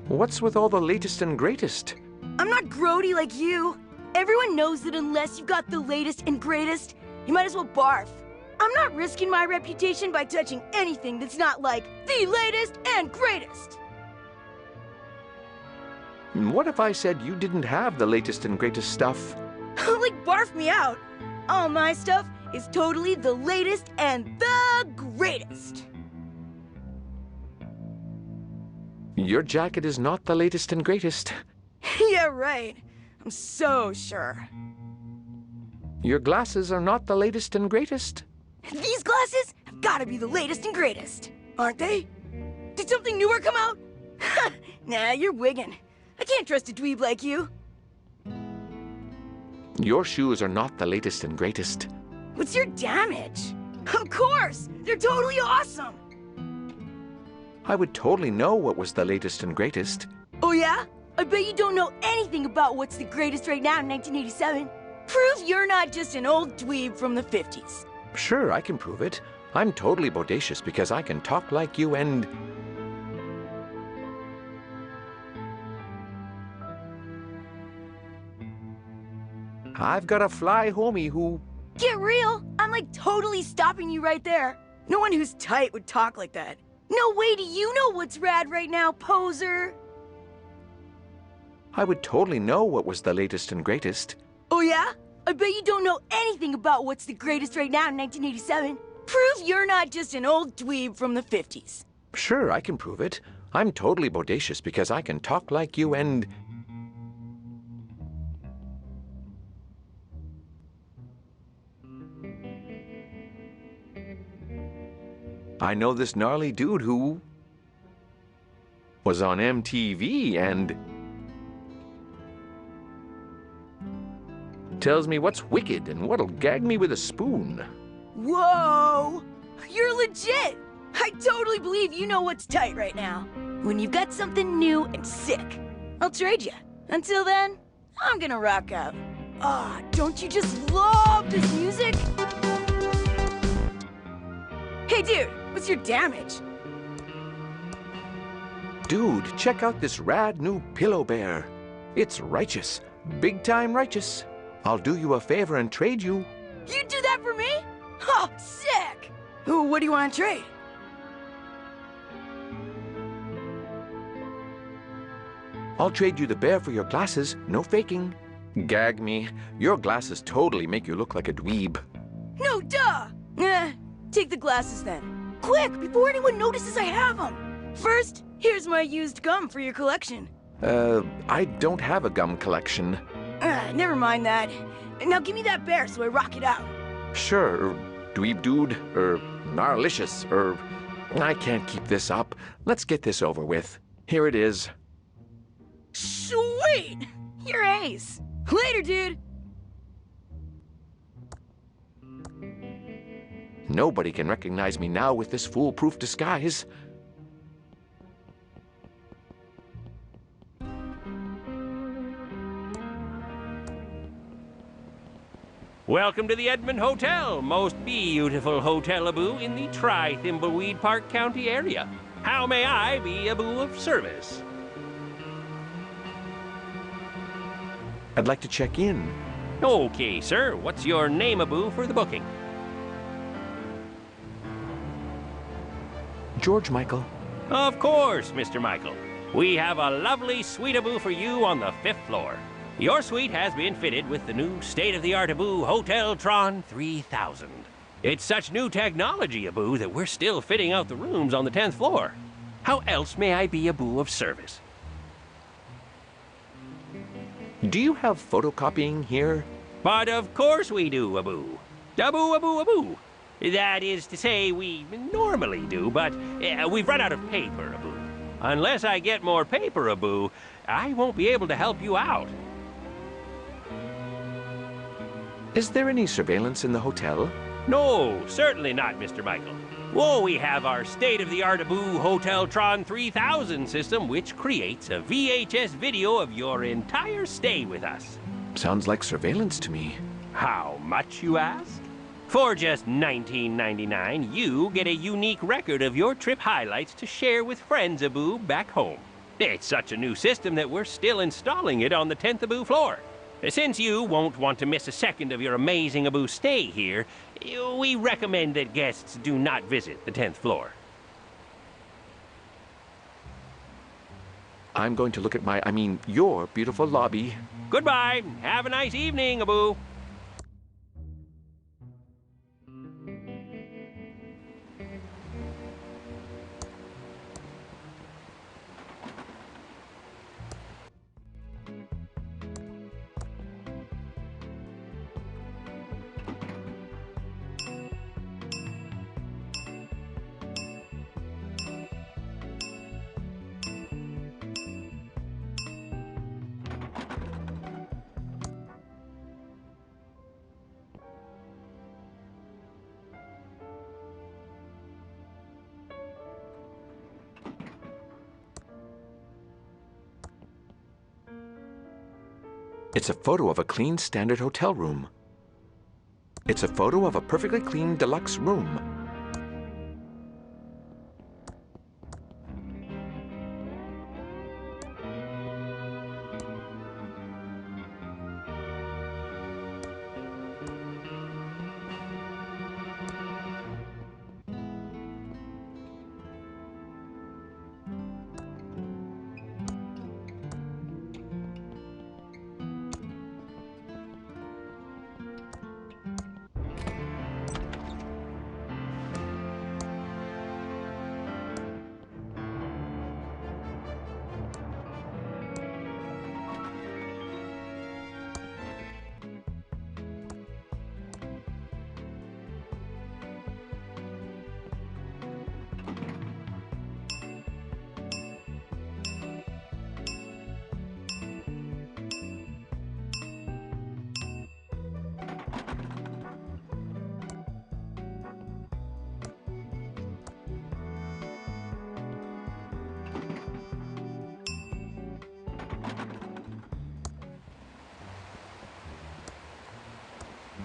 What's with all the latest and greatest? I'm not grody like you. Everyone knows that unless you've got the latest and greatest, you might as well barf. I'm not risking my reputation by touching anything that's not like the latest and greatest. What if I said you didn't have the latest and greatest stuff? Like, barf me out. All my stuff is totally the latest and the greatest. Your jacket is not the latest and greatest. Yeah, right. I'm so sure. Your glasses are not the latest and greatest. These glasses have gotta be the latest and greatest, aren't they? Did something newer come out? Nah, you're wiggin'. I can't trust a dweeb like you. Your shoes are not the latest and greatest. What's your damage? Of course! They're totally awesome! I would totally know what was the latest and greatest. Oh yeah? I bet you don't know anything about what's the greatest right now in 1987. Prove you're not just an old dweeb from the 50s. Sure, I can prove it. I'm totally bodacious because I can talk like you and... I've got a fly homie who... Get real! I'm like totally stopping you right there. No one who's tight would talk like that. No way do you know what's rad right now, poser! I would totally know what was the latest and greatest. Oh yeah? I bet you don't know anything about what's the greatest right now in 1987. Prove you're not just an old dweeb from the 50s. Sure, I can prove it. I'm totally bodacious because I can talk like you and... I know this gnarly dude who... was on MTV and... tells me what's wicked and what'll gag me with a spoon. Whoa! You're legit! I totally believe you know what's tight right now. When you've got something new and sick, I'll trade you. Until then, I'm gonna rock out. Ah, don't you just love this music? Hey dude, what's your damage? Dude, check out this rad new Pillow Bear. It's righteous. Big time righteous. I'll do you a favor and trade you. You do that for me? Oh, sick! Ooh, what do you want to trade? I'll trade you the bear for your glasses, no faking. Gag me. Your glasses totally make you look like a dweeb. No, duh! Take the glasses then. Quick, before anyone notices I have them. First, here's my used gum for your collection. I don't have a gum collection. Never mind that. Now give me that bear so I rock it out. Sure, dweeb dude, gnarlicious, I can't keep this up. Let's get this over with. Here it is. Sweet! You're ace. Later, dude. Nobody can recognize me now with this foolproof disguise. Welcome to the Edmond Hotel, most beautiful hotel-a-boo in the Thimbleweed Park County area. How may I be a boo of service? I'd like to check in. Okay, sir. What's your name-a-boo for the booking? George Michael. Of course, Mr. Michael. We have a lovely suite-a-boo for you on the 5th floor. Your suite has been fitted with the new state-of-the-art-a-boo Hotel Tron 3000. It's such new technology, a-boo, that we're still fitting out the rooms on the 10th floor. How else may I be a boo of service? Do you have photocopying here? But of course we do, a-boo. A-boo, a-boo, a-boo. That is to say, we normally do, but we've run out of paper, a-boo. Unless I get more paper, a-boo, I won't be able to help you out. Is there any surveillance in the hotel? No, certainly not, Mr. Michael. Oh, we have our state-of-the-art a-boo Hotel Tron 3000 system, which creates a VHS video of your entire stay with us. Sounds like surveillance to me. How much, you ask? For just $19.99, you get a unique record of your trip highlights to share with friends, a-boo, back home. It's such a new system that we're still installing it on the 10th a-boo floor. Since you won't want to miss a second of your amazing a-boo stay here, we recommend that guests do not visit the 10th floor. I'm going to look at your beautiful lobby. Goodbye. Have a nice evening, a-boo. It's a photo of a clean standard hotel room. It's a photo of a perfectly clean deluxe room.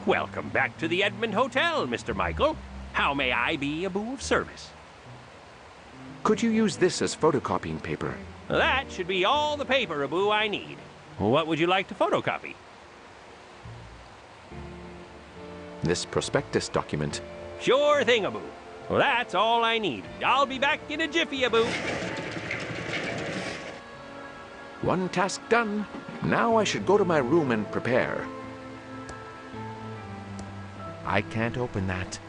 Welcome back to the Edmund Hotel, Mr. Michael. How may I be a boo of service? Could you use this as photocopying paper? That should be all the paper, a-boo, I need. What would you like to photocopy? This prospectus document. Sure thing, a-boo. Well, that's all I need. I'll be back in a jiffy, a-boo. One task done. Now I should go to my room and prepare. I can't open that.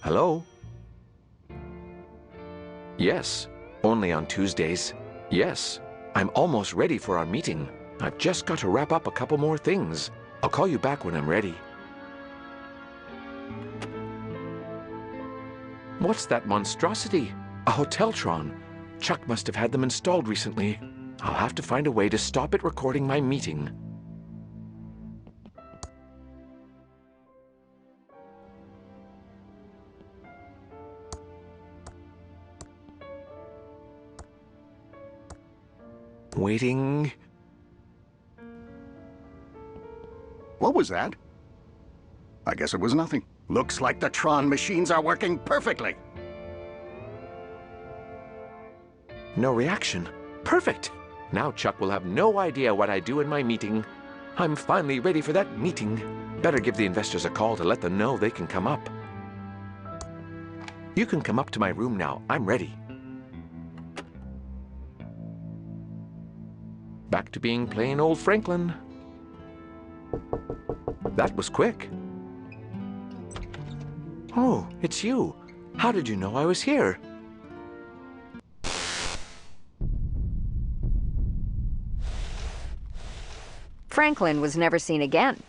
Hello? Yes, only on Tuesdays. Yes, I'm almost ready for our meeting. I've just got to wrap up a couple more things. I'll call you back when I'm ready. What's that monstrosity? A Hoteltron. Chuck must have had them installed recently. I'll have to find a way to stop it recording my meeting. Waiting. What was that? I guess it was nothing. Looks like the Tron machines are working perfectly. No reaction. Perfect. Now Chuck will have no idea what I do in my meeting. I'm finally ready for that meeting. Better give the investors a call to let them know they can come up. You can come up to my room now. I'm ready. Back to being plain old Franklin. That was quick. Oh, it's you. How did you know I was here? Franklin was never seen again.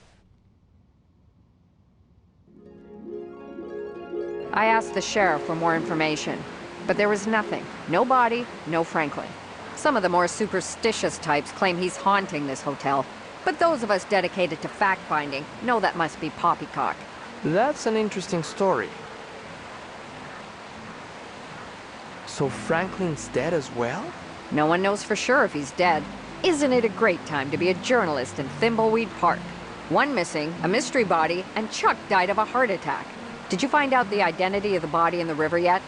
I asked the sheriff for more information, but there was nothing. No body, no Franklin. Some of the more superstitious types claim he's haunting this hotel, but those of us dedicated to fact-finding know that must be poppycock. That's an interesting story. So Franklin's dead as well? No one knows for sure if he's dead. Isn't it a great time to be a journalist in Thimbleweed Park? One missing, a mystery body, and Chuck died of a heart attack. Did you find out the identity of the body in the river yet?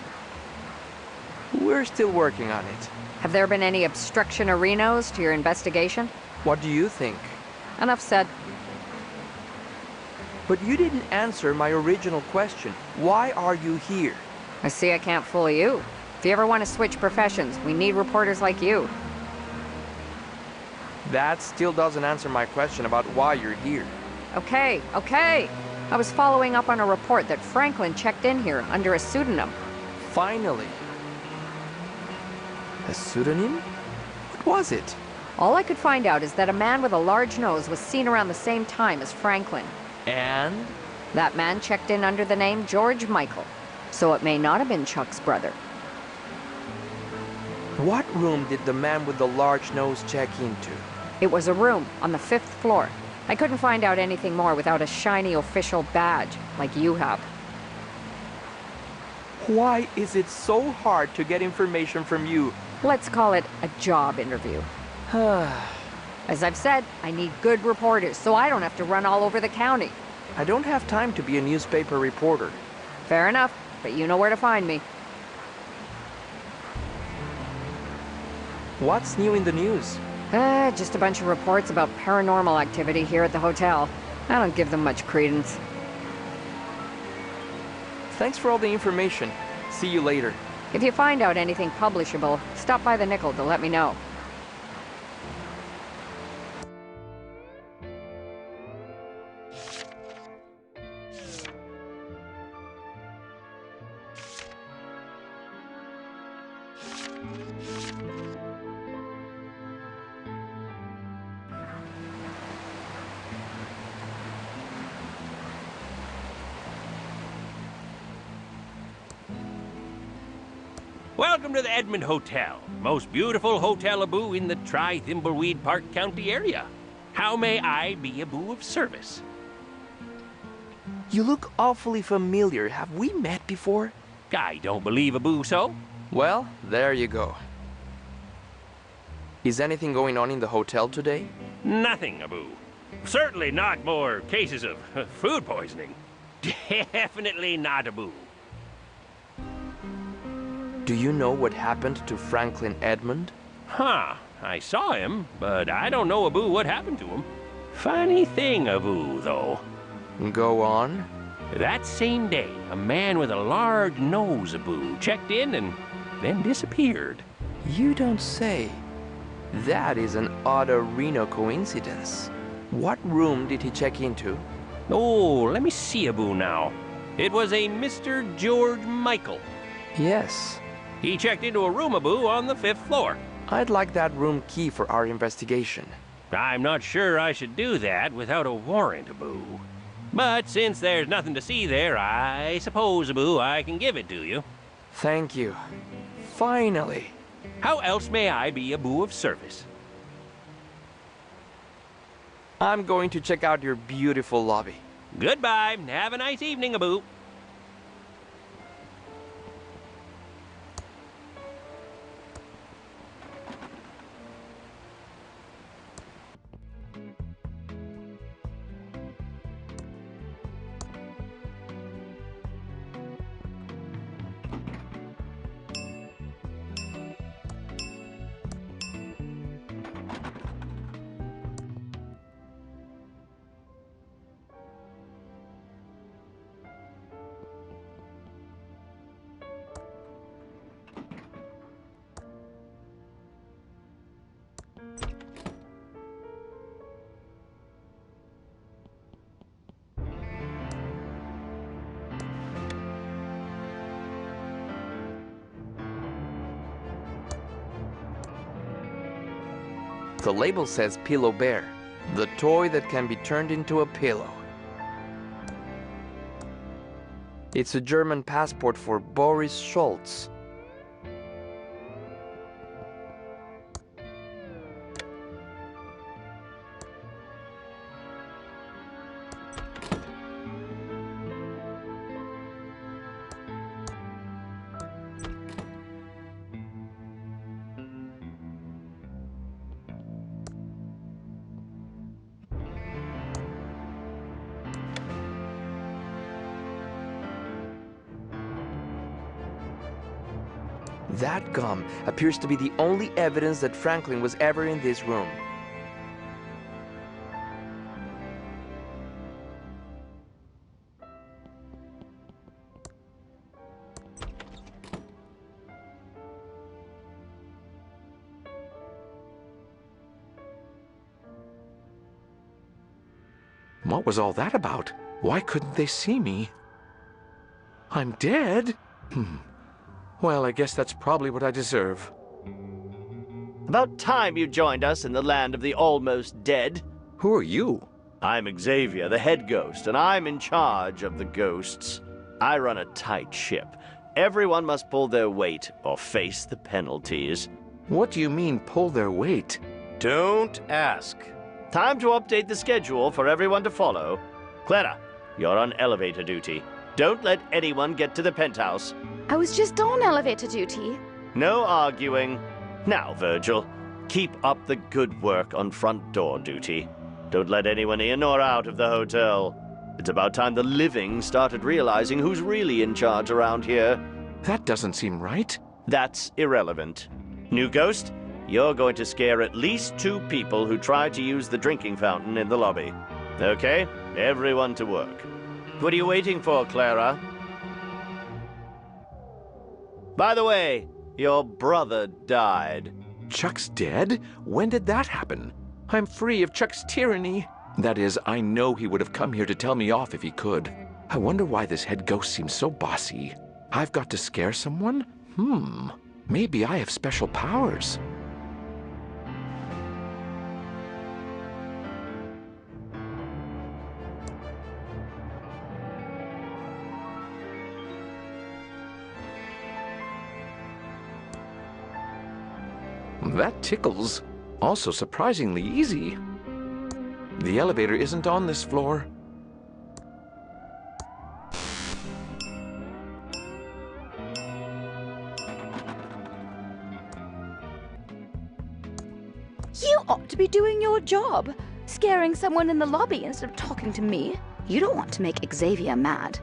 We're still working on it. Have there been any obstruction or renos to your investigation? What do you think? Enough said. But you didn't answer my original question. Why are you here? I see I can't fool you. If you ever want to switch professions, we need reporters like you. That still doesn't answer my question about why you're here. Okay. I was following up on a report that Franklin checked in here under a pseudonym. Finally. A pseudonym? What was it? All I could find out is that a man with a large nose was seen around the same time as Franklin. And? That man checked in under the name George Michael, so it may not have been Chuck's brother. What room did the man with the large nose check into? It was a room on the 5th floor. I couldn't find out anything more without a shiny official badge, like you have. Why is it so hard to get information from you? Let's call it a job interview. As I've said, I need good reporters, so I don't have to run all over the county. I don't have time to be a newspaper reporter. Fair enough, but you know where to find me. What's new in the news? Just a bunch of reports about paranormal activity here at the hotel. I don't give them much credence. Thanks for all the information. See you later. If you find out anything publishable, stop by the Nickel to let me know. Welcome to the Edmond Hotel, most beautiful hotel-a-boo in the Thimbleweed Park County area. How may I be a boo of service? You look awfully familiar. Have we met before? I don't believe a boo so. Well, there you go. Is anything going on in the hotel today? Nothing, a boo. Certainly not more cases of food poisoning. Definitely not a boo. Do you know what happened to Franklin Edmond? Huh. I saw him, but I don't know, Abu, what happened to him. Funny thing, Abu, though. Go on. That same day, a man with a large nose, Abu, checked in and then disappeared. You don't say. That is an odd Reno coincidence. What room did he check into? Oh, let me see, Abu, now. It was a Mr. George Michael. Yes. He checked into a room, Abu, on the 5th floor. I'd like that room key for our investigation. I'm not sure I should do that without a warrant, Abu. But since there's nothing to see there, I suppose, Abu, I can give it to you. Thank you. Finally. How else may I be a boo of service? I'm going to check out your beautiful lobby. Goodbye. Have a nice evening, Abu. The label says Pillow Bear, the toy that can be turned into a pillow. It's a German passport for Boris Schultz. That gum appears to be the only evidence that Franklin was ever in this room. What was all that about? Why couldn't they see me? I'm dead? Well, I guess that's probably what I deserve. About time you joined us in the land of the almost dead. Who are you? I'm Xavier, the head ghost, and I'm in charge of the ghosts. I run a tight ship. Everyone must pull their weight or face the penalties. What do you mean, pull their weight? Don't ask. Time to update the schedule for everyone to follow. Clara, you're on elevator duty. Don't let anyone get to the penthouse. I was just on elevator duty. No arguing. Now, Virgil, keep up the good work on front door duty. Don't let anyone in or out of the hotel. It's about time the living started realizing who's really in charge around here. That doesn't seem right. That's irrelevant. New ghost, you're going to scare at least 2 people who try to use the drinking fountain in the lobby. Okay? Everyone to work. What are you waiting for, Clara? By the way, your brother died. Chuck's dead? When did that happen? I'm free of Chuck's tyranny. That is, I know he would have come here to tell me off if he could. I wonder why this head ghost seems so bossy. I've got to scare someone? Maybe I have special powers. That tickles. Also surprisingly easy. The elevator isn't on this floor. You ought to be doing your job, scaring someone in the lobby instead of talking to me. You don't want to make Xavier mad.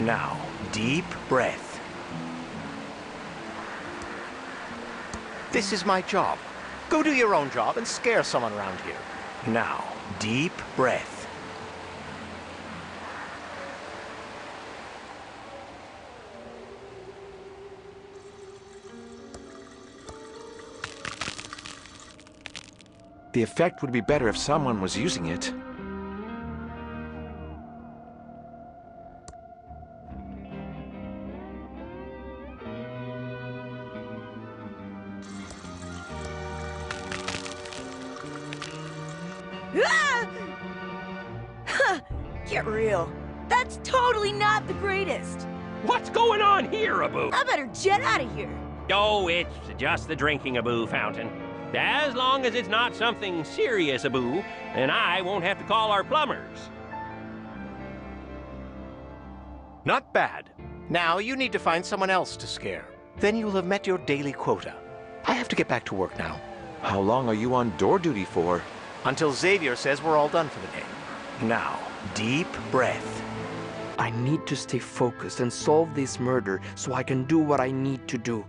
Now, deep breath. This is my job. Go do your own job and scare someone around here. Now, deep breath. The effect would be better if someone was using it. Ah! Huh, get real. That's totally not the greatest. What's going on here, Abu? I better jet out of here. Oh, it's just the drinking Abu fountain. As long as it's not something serious, Abu, then I won't have to call our plumbers. Not bad. Now you need to find someone else to scare. Then you'll have met your daily quota. I have to get back to work now. How long are you on door duty for? Until Xavier says we're all done for the day. Now, deep breath. I need to stay focused and solve this murder so I can do what I need to do.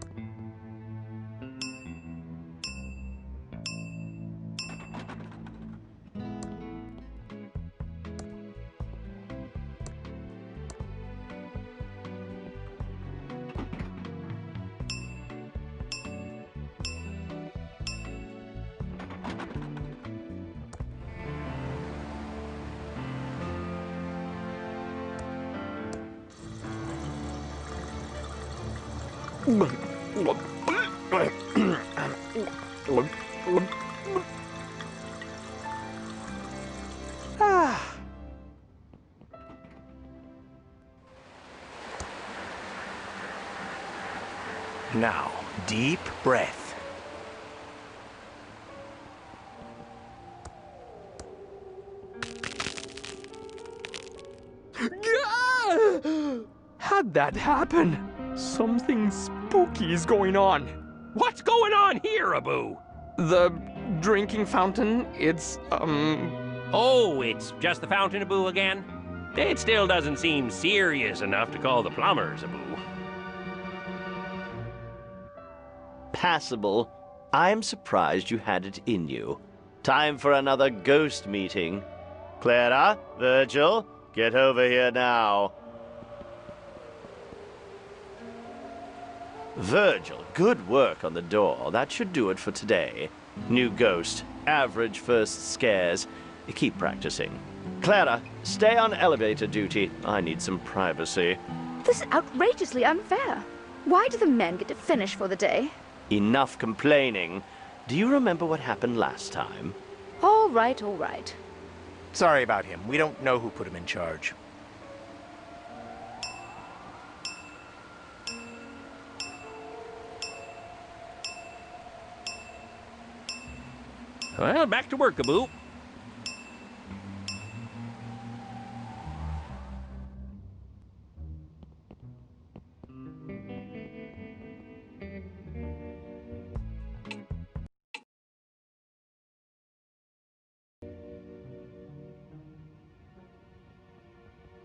Now, deep breath. How'd that happen? Something spooky is going on. What's going on here, Abu? The drinking fountain, it's, Oh, it's just the fountain, Abu, again? It still doesn't seem serious enough to call the plumbers, Abu. Passable. I'm surprised you had it in you. Time for another ghost meeting. Clara, Virgil, get over here now. Virgil, good work on the door. That should do it for today. New ghost, average first scares. Keep practicing. Clara, stay on elevator duty. I need some privacy. This is outrageously unfair. Why do the men get to finish for the day? Enough complaining. Do you remember what happened last time? All right, all right. Sorry about him. We don't know who put him in charge. Well, back to work, Abu.